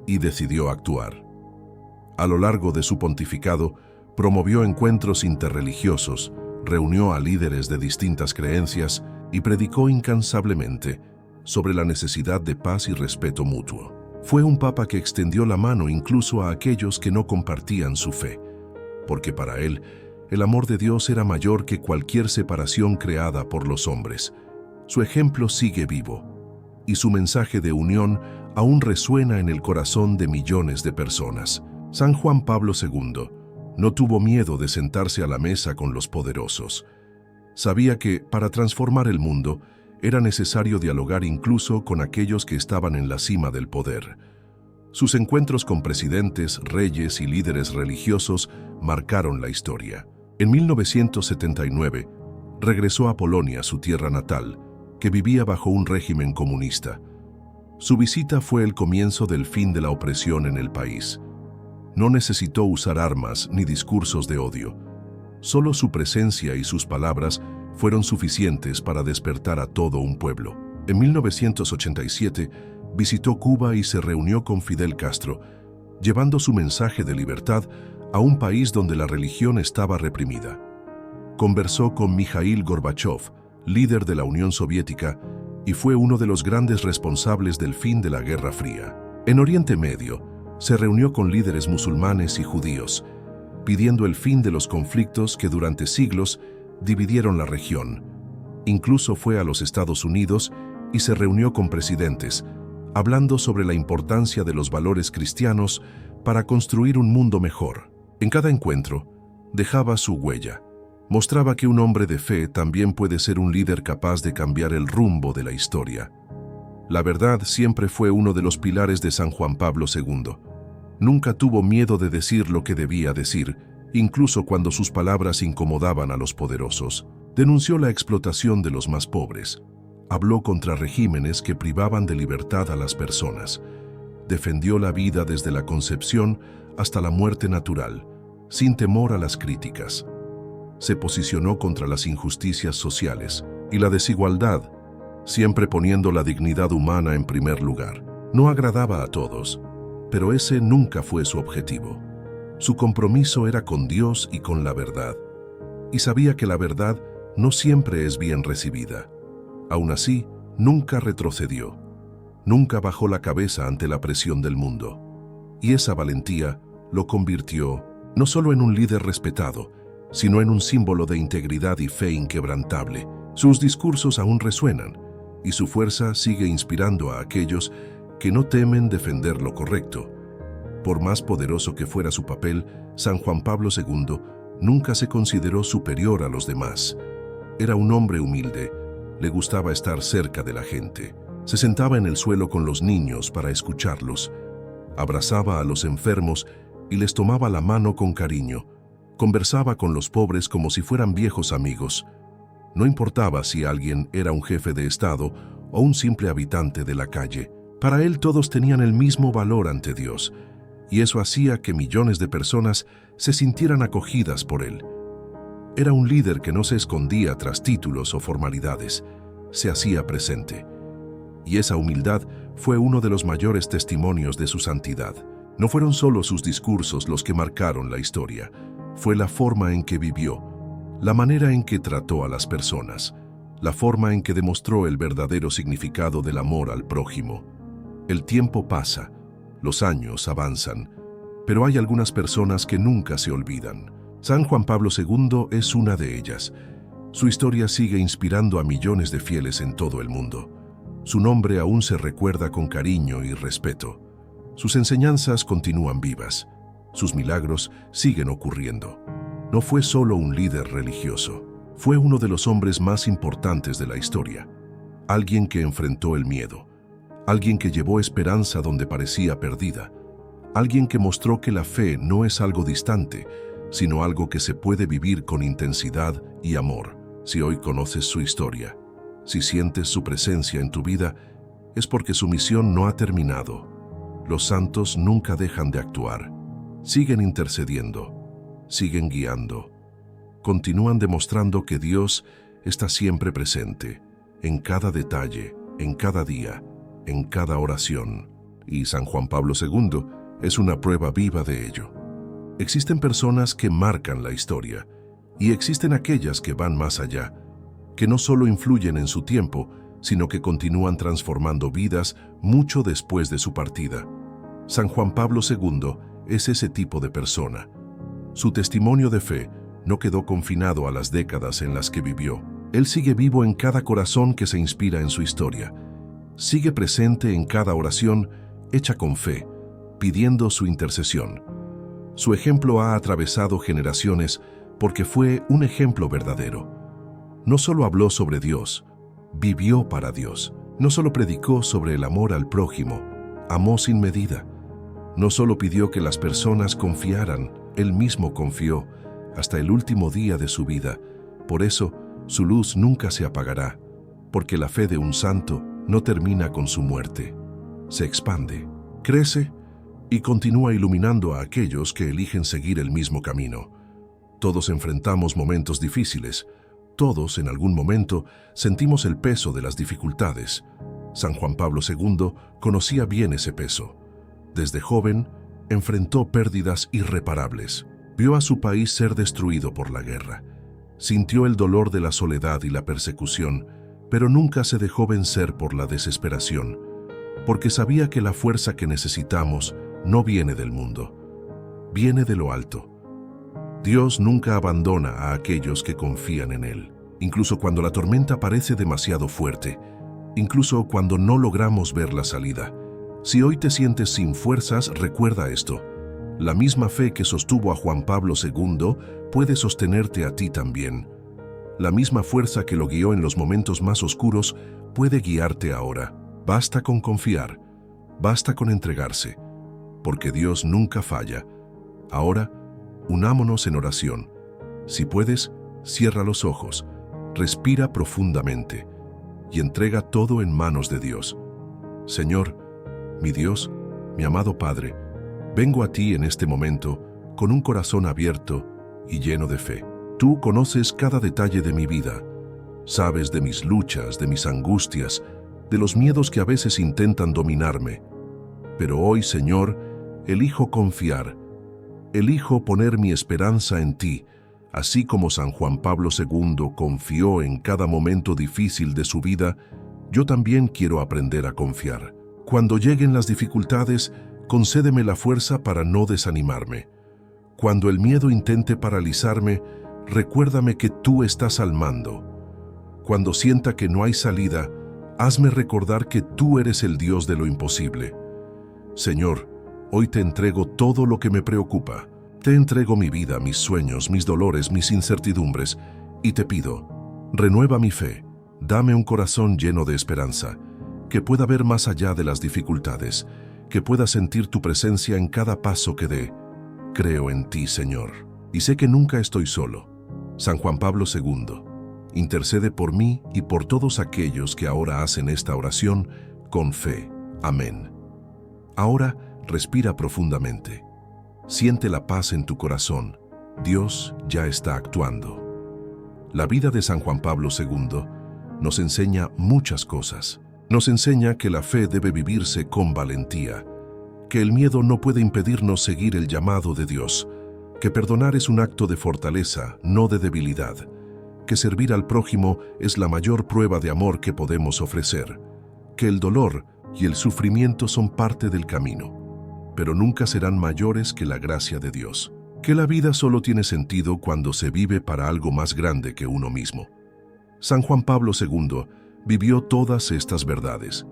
Y decidió actuar. A lo largo de su pontificado, promovió encuentros interreligiosos, reunió a líderes de distintas creencias y predicó incansablemente sobre la necesidad de paz y respeto mutuo. Fue un papa que extendió la mano incluso a aquellos que no compartían su fe, porque para él, el amor de Dios era mayor que cualquier separación creada por los hombres. Su ejemplo sigue vivo, y su mensaje de unión aún resuena en el corazón de millones de personas. San Juan Pablo II no tuvo miedo de sentarse a la mesa con los poderosos. Sabía que, para transformar el mundo, era necesario dialogar incluso con aquellos que estaban en la cima del poder. Sus encuentros con presidentes, reyes y líderes religiosos marcaron la historia. En 1979, regresó a Polonia, su tierra natal, que vivía bajo un régimen comunista. Su visita fue el comienzo del fin de la opresión en el país. No necesitó usar armas ni discursos de odio. Solo su presencia y sus palabras fueron suficientes para despertar a todo un pueblo. En 1987, visitó Cuba y se reunió con Fidel Castro, llevando su mensaje de libertad a un país donde la religión estaba reprimida. Conversó con Mikhail Gorbachev, líder de la Unión Soviética, y fue uno de los grandes responsables del fin de la Guerra Fría. En Oriente Medio, se reunió con líderes musulmanes y judíos, pidiendo el fin de los conflictos que durante siglos dividieron la región. Incluso fue a los Estados Unidos y se reunió con presidentes, hablando sobre la importancia de los valores cristianos para construir un mundo mejor. En cada encuentro, dejaba su huella. Mostraba que un hombre de fe también puede ser un líder capaz de cambiar el rumbo de la historia. La verdad siempre fue uno de los pilares de San Juan Pablo II. Nunca tuvo miedo de decir lo que debía decir, incluso cuando sus palabras incomodaban a los poderosos. Denunció la explotación de los más pobres. Habló contra regímenes que privaban de libertad a las personas. Defendió la vida desde la concepción hasta la muerte natural, sin temor a las críticas. Se posicionó contra las injusticias sociales y la desigualdad, siempre poniendo la dignidad humana en primer lugar. No agradaba a todos, pero ese nunca fue su objetivo. Su compromiso era con Dios y con la verdad, y sabía que la verdad no siempre es bien recibida. Aún así, nunca retrocedió, nunca bajó la cabeza ante la presión del mundo, y esa valentía lo convirtió no solo en un líder respetado, sino en un símbolo de integridad y fe inquebrantable. Sus discursos aún resuenan, y su fuerza sigue inspirando a aquellos que no temen defender lo correcto. Por más poderoso que fuera su papel, San Juan Pablo II nunca se consideró superior a los demás. Era un hombre humilde, le gustaba estar cerca de la gente. Se sentaba en el suelo con los niños para escucharlos, abrazaba a los enfermos y les tomaba la mano con cariño. Conversaba con los pobres como si fueran viejos amigos. No importaba si alguien era un jefe de Estado o un simple habitante de la calle. Para él todos tenían el mismo valor ante Dios, y eso hacía que millones de personas se sintieran acogidas por él. Era un líder que no se escondía tras títulos o formalidades, se hacía presente. Y esa humildad fue uno de los mayores testimonios de su santidad. No fueron solo sus discursos los que marcaron la historia, fue la forma en que vivió, la manera en que trató a las personas, la forma en que demostró el verdadero significado del amor al prójimo. El tiempo pasa, los años avanzan, pero hay algunas personas que nunca se olvidan. San Juan Pablo II es una de ellas. Su historia sigue inspirando a millones de fieles en todo el mundo. Su nombre aún se recuerda con cariño y respeto. Sus enseñanzas continúan vivas. Sus milagros siguen ocurriendo. No fue solo un líder religioso. Fue uno de los hombres más importantes de la historia. Alguien que enfrentó el miedo. Alguien que llevó esperanza donde parecía perdida. Alguien que mostró que la fe no es algo distante, sino algo que se puede vivir con intensidad y amor. Si hoy conoces su historia, si sientes su presencia en tu vida, es porque su misión no ha terminado. Los santos nunca dejan de actuar. Siguen intercediendo, siguen guiando. Continúan demostrando que Dios está siempre presente, en cada detalle, en cada día, en cada oración. Y San Juan Pablo II es una prueba viva de ello. Existen personas que marcan la historia, y existen aquellas que van más allá, que no solo influyen en su tiempo, sino que continúan transformando vidas mucho después de su partida. San Juan Pablo II es ese tipo de persona. Su testimonio de fe no quedó confinado a las décadas en las que vivió. Él sigue vivo en cada corazón que se inspira en su historia. Sigue presente en cada oración hecha con fe, pidiendo su intercesión. Su ejemplo ha atravesado generaciones porque fue un ejemplo verdadero. No solo habló sobre Dios, vivió para Dios. No solo predicó sobre el amor al prójimo, amó sin medida. No solo pidió que las personas confiaran, él mismo confió hasta el último día de su vida. Por eso, su luz nunca se apagará, porque la fe de un santo no termina con su muerte. Se expande, crece y continúa iluminando a aquellos que eligen seguir el mismo camino. Todos enfrentamos momentos difíciles. Todos, en algún momento, sentimos el peso de las dificultades. San Juan Pablo II conocía bien ese peso. Desde joven, enfrentó pérdidas irreparables. Vio a su país ser destruido por la guerra. Sintió el dolor de la soledad y la persecución, pero nunca se dejó vencer por la desesperación, porque sabía que la fuerza que necesitamos no viene del mundo, viene de lo alto. Dios nunca abandona a aquellos que confían en Él, incluso cuando la tormenta parece demasiado fuerte, incluso cuando no logramos ver la salida. Si hoy te sientes sin fuerzas, recuerda esto. La misma fe que sostuvo a Juan Pablo II puede sostenerte a ti también. La misma fuerza que lo guió en los momentos más oscuros puede guiarte ahora. Basta con confiar, basta con entregarse, porque Dios nunca falla. Ahora, unámonos en oración. Si puedes, cierra los ojos, respira profundamente y entrega todo en manos de Dios. Señor, mi Dios, mi amado Padre, vengo a ti en este momento con un corazón abierto y lleno de fe. Tú conoces cada detalle de mi vida. Sabes de mis luchas, de mis angustias, de los miedos que a veces intentan dominarme. Pero hoy, Señor, elijo confiar. Elijo poner mi esperanza en ti, así como San Juan Pablo II confió en cada momento difícil de su vida. Yo también quiero aprender a confiar. Cuando lleguen las dificultades, concédeme la fuerza para no desanimarme. Cuando el miedo intente paralizarme, recuérdame que tú estás al mando. Cuando sienta que no hay salida, hazme recordar que tú eres el Dios de lo imposible. Señor, hoy te entrego todo lo que me preocupa. Te entrego mi vida, mis sueños, mis dolores, mis incertidumbres, y te pido, renueva mi fe, dame un corazón lleno de esperanza, que pueda ver más allá de las dificultades, que pueda sentir tu presencia en cada paso que dé. Creo en ti, Señor, y sé que nunca estoy solo. San Juan Pablo II, intercede por mí y por todos aquellos que ahora hacen esta oración con fe. Amén. Ahora respira profundamente. Siente la paz en tu corazón. Dios ya está actuando. La vida de San Juan Pablo II nos enseña muchas cosas. Nos enseña que la fe debe vivirse con valentía, que el miedo no puede impedirnos seguir el llamado de Dios, que perdonar es un acto de fortaleza, no de debilidad, que servir al prójimo es la mayor prueba de amor que podemos ofrecer, que el dolor y el sufrimiento son parte del camino, pero nunca serán mayores que la gracia de Dios, que la vida solo tiene sentido cuando se vive para algo más grande que uno mismo. San Juan Pablo II vivió todas estas verdades,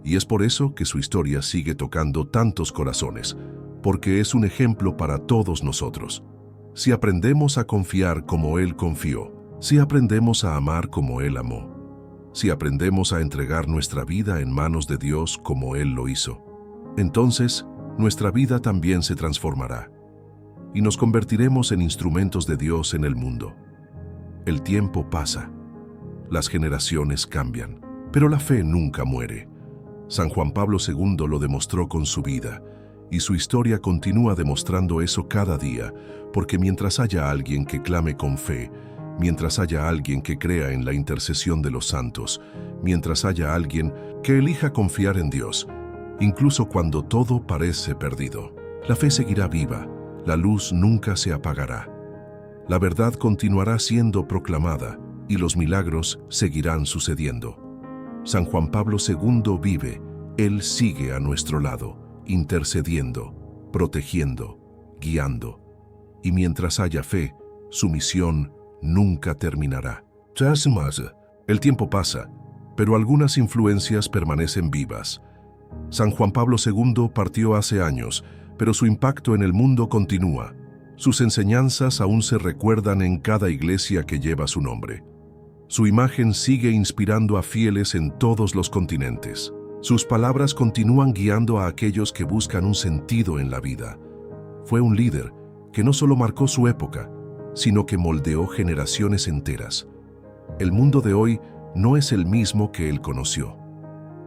y es por eso que su historia sigue tocando tantos corazones, porque es un ejemplo para todos nosotros. Si aprendemos a confiar como Él confió, si aprendemos a amar como Él amó, si aprendemos a entregar nuestra vida en manos de Dios como Él lo hizo, entonces nuestra vida también se transformará, y nos convertiremos en instrumentos de Dios en el mundo. El tiempo pasa. Las generaciones cambian, pero la fe nunca muere. San Juan Pablo II lo demostró con su vida, y su historia continúa demostrando eso cada día, porque mientras haya alguien que clame con fe, mientras haya alguien que crea en la intercesión de los santos, mientras haya alguien que elija confiar en Dios, incluso cuando todo parece perdido, la fe seguirá viva, la luz nunca se apagará. La verdad continuará siendo proclamada, y los milagros seguirán sucediendo. San Juan Pablo II vive, Él sigue a nuestro lado, intercediendo, protegiendo, guiando. Y mientras haya fe, su misión nunca terminará. El tiempo pasa, pero algunas influencias permanecen vivas. San Juan Pablo II partió hace años, pero su impacto en el mundo continúa. Sus enseñanzas aún se recuerdan en cada iglesia que lleva su nombre. Su imagen sigue inspirando a fieles en todos los continentes. Sus palabras continúan guiando a aquellos que buscan un sentido en la vida. Fue un líder que no solo marcó su época, sino que moldeó generaciones enteras. El mundo de hoy no es el mismo que él conoció.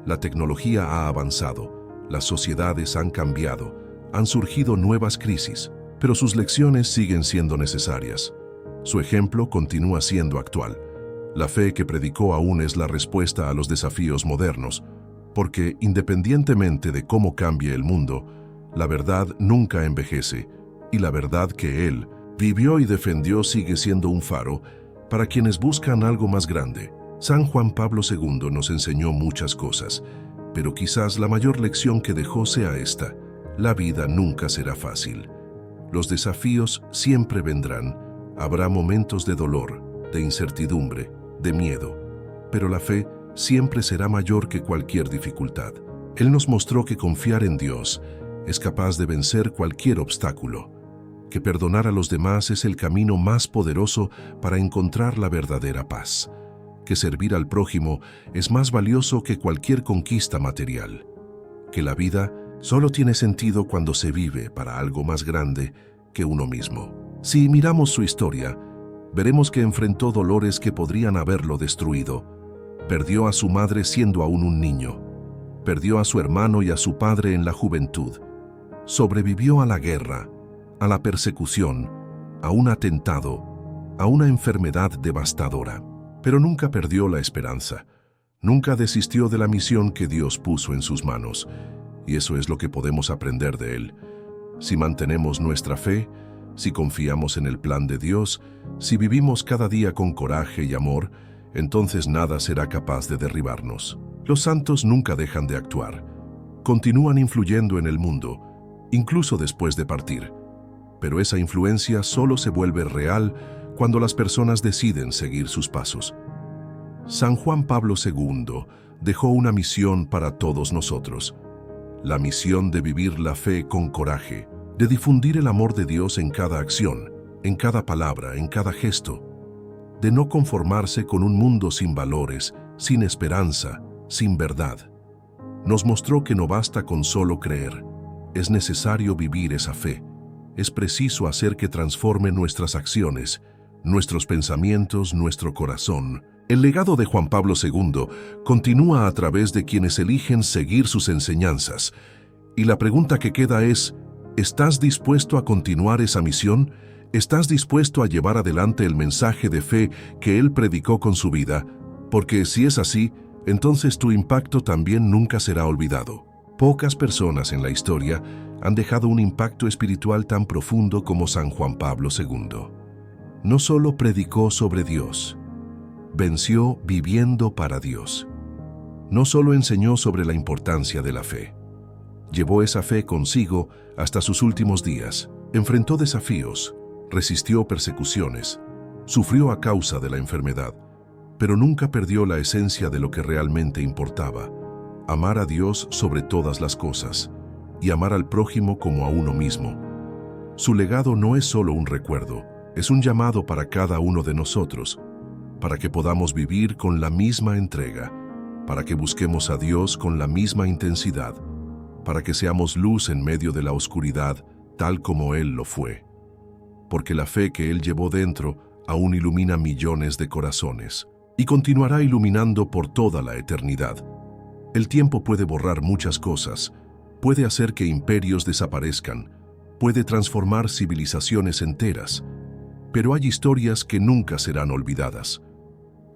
La tecnología ha avanzado, las sociedades han cambiado, han surgido nuevas crisis, pero sus lecciones siguen siendo necesarias. Su ejemplo continúa siendo actual. La fe que predicó aún es la respuesta a los desafíos modernos, porque independientemente de cómo cambie el mundo, la verdad nunca envejece, y la verdad que él vivió y defendió sigue siendo un faro para quienes buscan algo más grande. San Juan Pablo II nos enseñó muchas cosas, pero quizás la mayor lección que dejó sea esta: la vida nunca será fácil. Los desafíos siempre vendrán, habrá momentos de dolor, de incertidumbre, de miedo, pero la fe siempre será mayor que cualquier dificultad. Él nos mostró que confiar en Dios es capaz de vencer cualquier obstáculo, que perdonar a los demás es el camino más poderoso para encontrar la verdadera paz, que servir al prójimo es más valioso que cualquier conquista material, que la vida solo tiene sentido cuando se vive para algo más grande que uno mismo. Si miramos su historia, veremos que enfrentó dolores que podrían haberlo destruido. Perdió a su madre siendo aún un niño. Perdió a su hermano y a su padre en la juventud. Sobrevivió a la guerra, a la persecución, a un atentado, a una enfermedad devastadora. Pero nunca perdió la esperanza. Nunca desistió de la misión que Dios puso en sus manos. Y eso es lo que podemos aprender de él. Si mantenemos nuestra fe, si confiamos en el plan de Dios, si vivimos cada día con coraje y amor, entonces nada será capaz de derribarnos. Los santos nunca dejan de actuar. Continúan influyendo en el mundo, incluso después de partir. Pero esa influencia solo se vuelve real cuando las personas deciden seguir sus pasos. San Juan Pablo II dejó una misión para todos nosotros. La misión de vivir la fe con coraje, de difundir el amor de Dios en cada acción, en cada palabra, en cada gesto, de no conformarse con un mundo sin valores, sin esperanza, sin verdad. Nos mostró que no basta con solo creer, es necesario vivir esa fe. Es preciso hacer que transforme nuestras acciones, nuestros pensamientos, nuestro corazón. El legado de Juan Pablo II continúa a través de quienes eligen seguir sus enseñanzas. Y la pregunta que queda es, ¿estás dispuesto a continuar esa misión? ¿Estás dispuesto a llevar adelante el mensaje de fe que él predicó con su vida? Porque si es así, entonces tu impacto también nunca será olvidado. Pocas personas en la historia han dejado un impacto espiritual tan profundo como San Juan Pablo II. No solo predicó sobre Dios, venció viviendo para Dios. No solo enseñó sobre la importancia de la fe, llevó esa fe consigo hasta sus últimos días, enfrentó desafíos, resistió persecuciones, sufrió a causa de la enfermedad, pero nunca perdió la esencia de lo que realmente importaba: amar a Dios sobre todas las cosas y amar al prójimo como a uno mismo. Su legado no es solo un recuerdo, es un llamado para cada uno de nosotros, para que podamos vivir con la misma entrega, para que busquemos a Dios con la misma intensidad, para que seamos luz en medio de la oscuridad, tal como Él lo fue. Porque la fe que Él llevó dentro aún ilumina millones de corazones y continuará iluminando por toda la eternidad. El tiempo puede borrar muchas cosas, puede hacer que imperios desaparezcan, puede transformar civilizaciones enteras, pero hay historias que nunca serán olvidadas.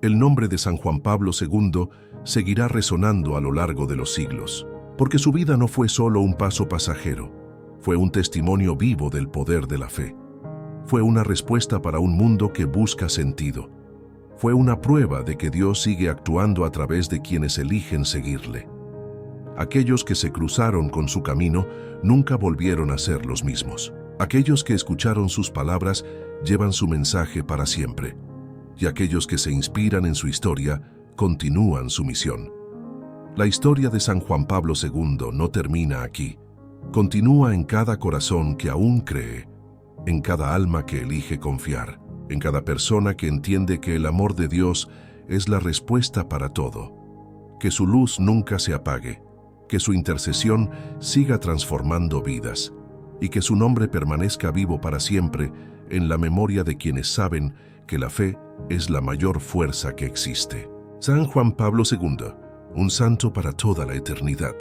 El nombre de San Juan Pablo II seguirá resonando a lo largo de los siglos, porque su vida no fue solo un paso pasajero, fue un testimonio vivo del poder de la fe. Fue una respuesta para un mundo que busca sentido. Fue una prueba de que Dios sigue actuando a través de quienes eligen seguirle. Aquellos que se cruzaron con su camino nunca volvieron a ser los mismos. Aquellos que escucharon sus palabras llevan su mensaje para siempre. Y aquellos que se inspiran en su historia continúan su misión. La historia de San Juan Pablo II no termina aquí. Continúa en cada corazón que aún cree, en cada alma que elige confiar, en cada persona que entiende que el amor de Dios es la respuesta para todo. Que su luz nunca se apague, que su intercesión siga transformando vidas y que su nombre permanezca vivo para siempre en la memoria de quienes saben que la fe es la mayor fuerza que existe. San Juan Pablo II, un santo para toda la eternidad.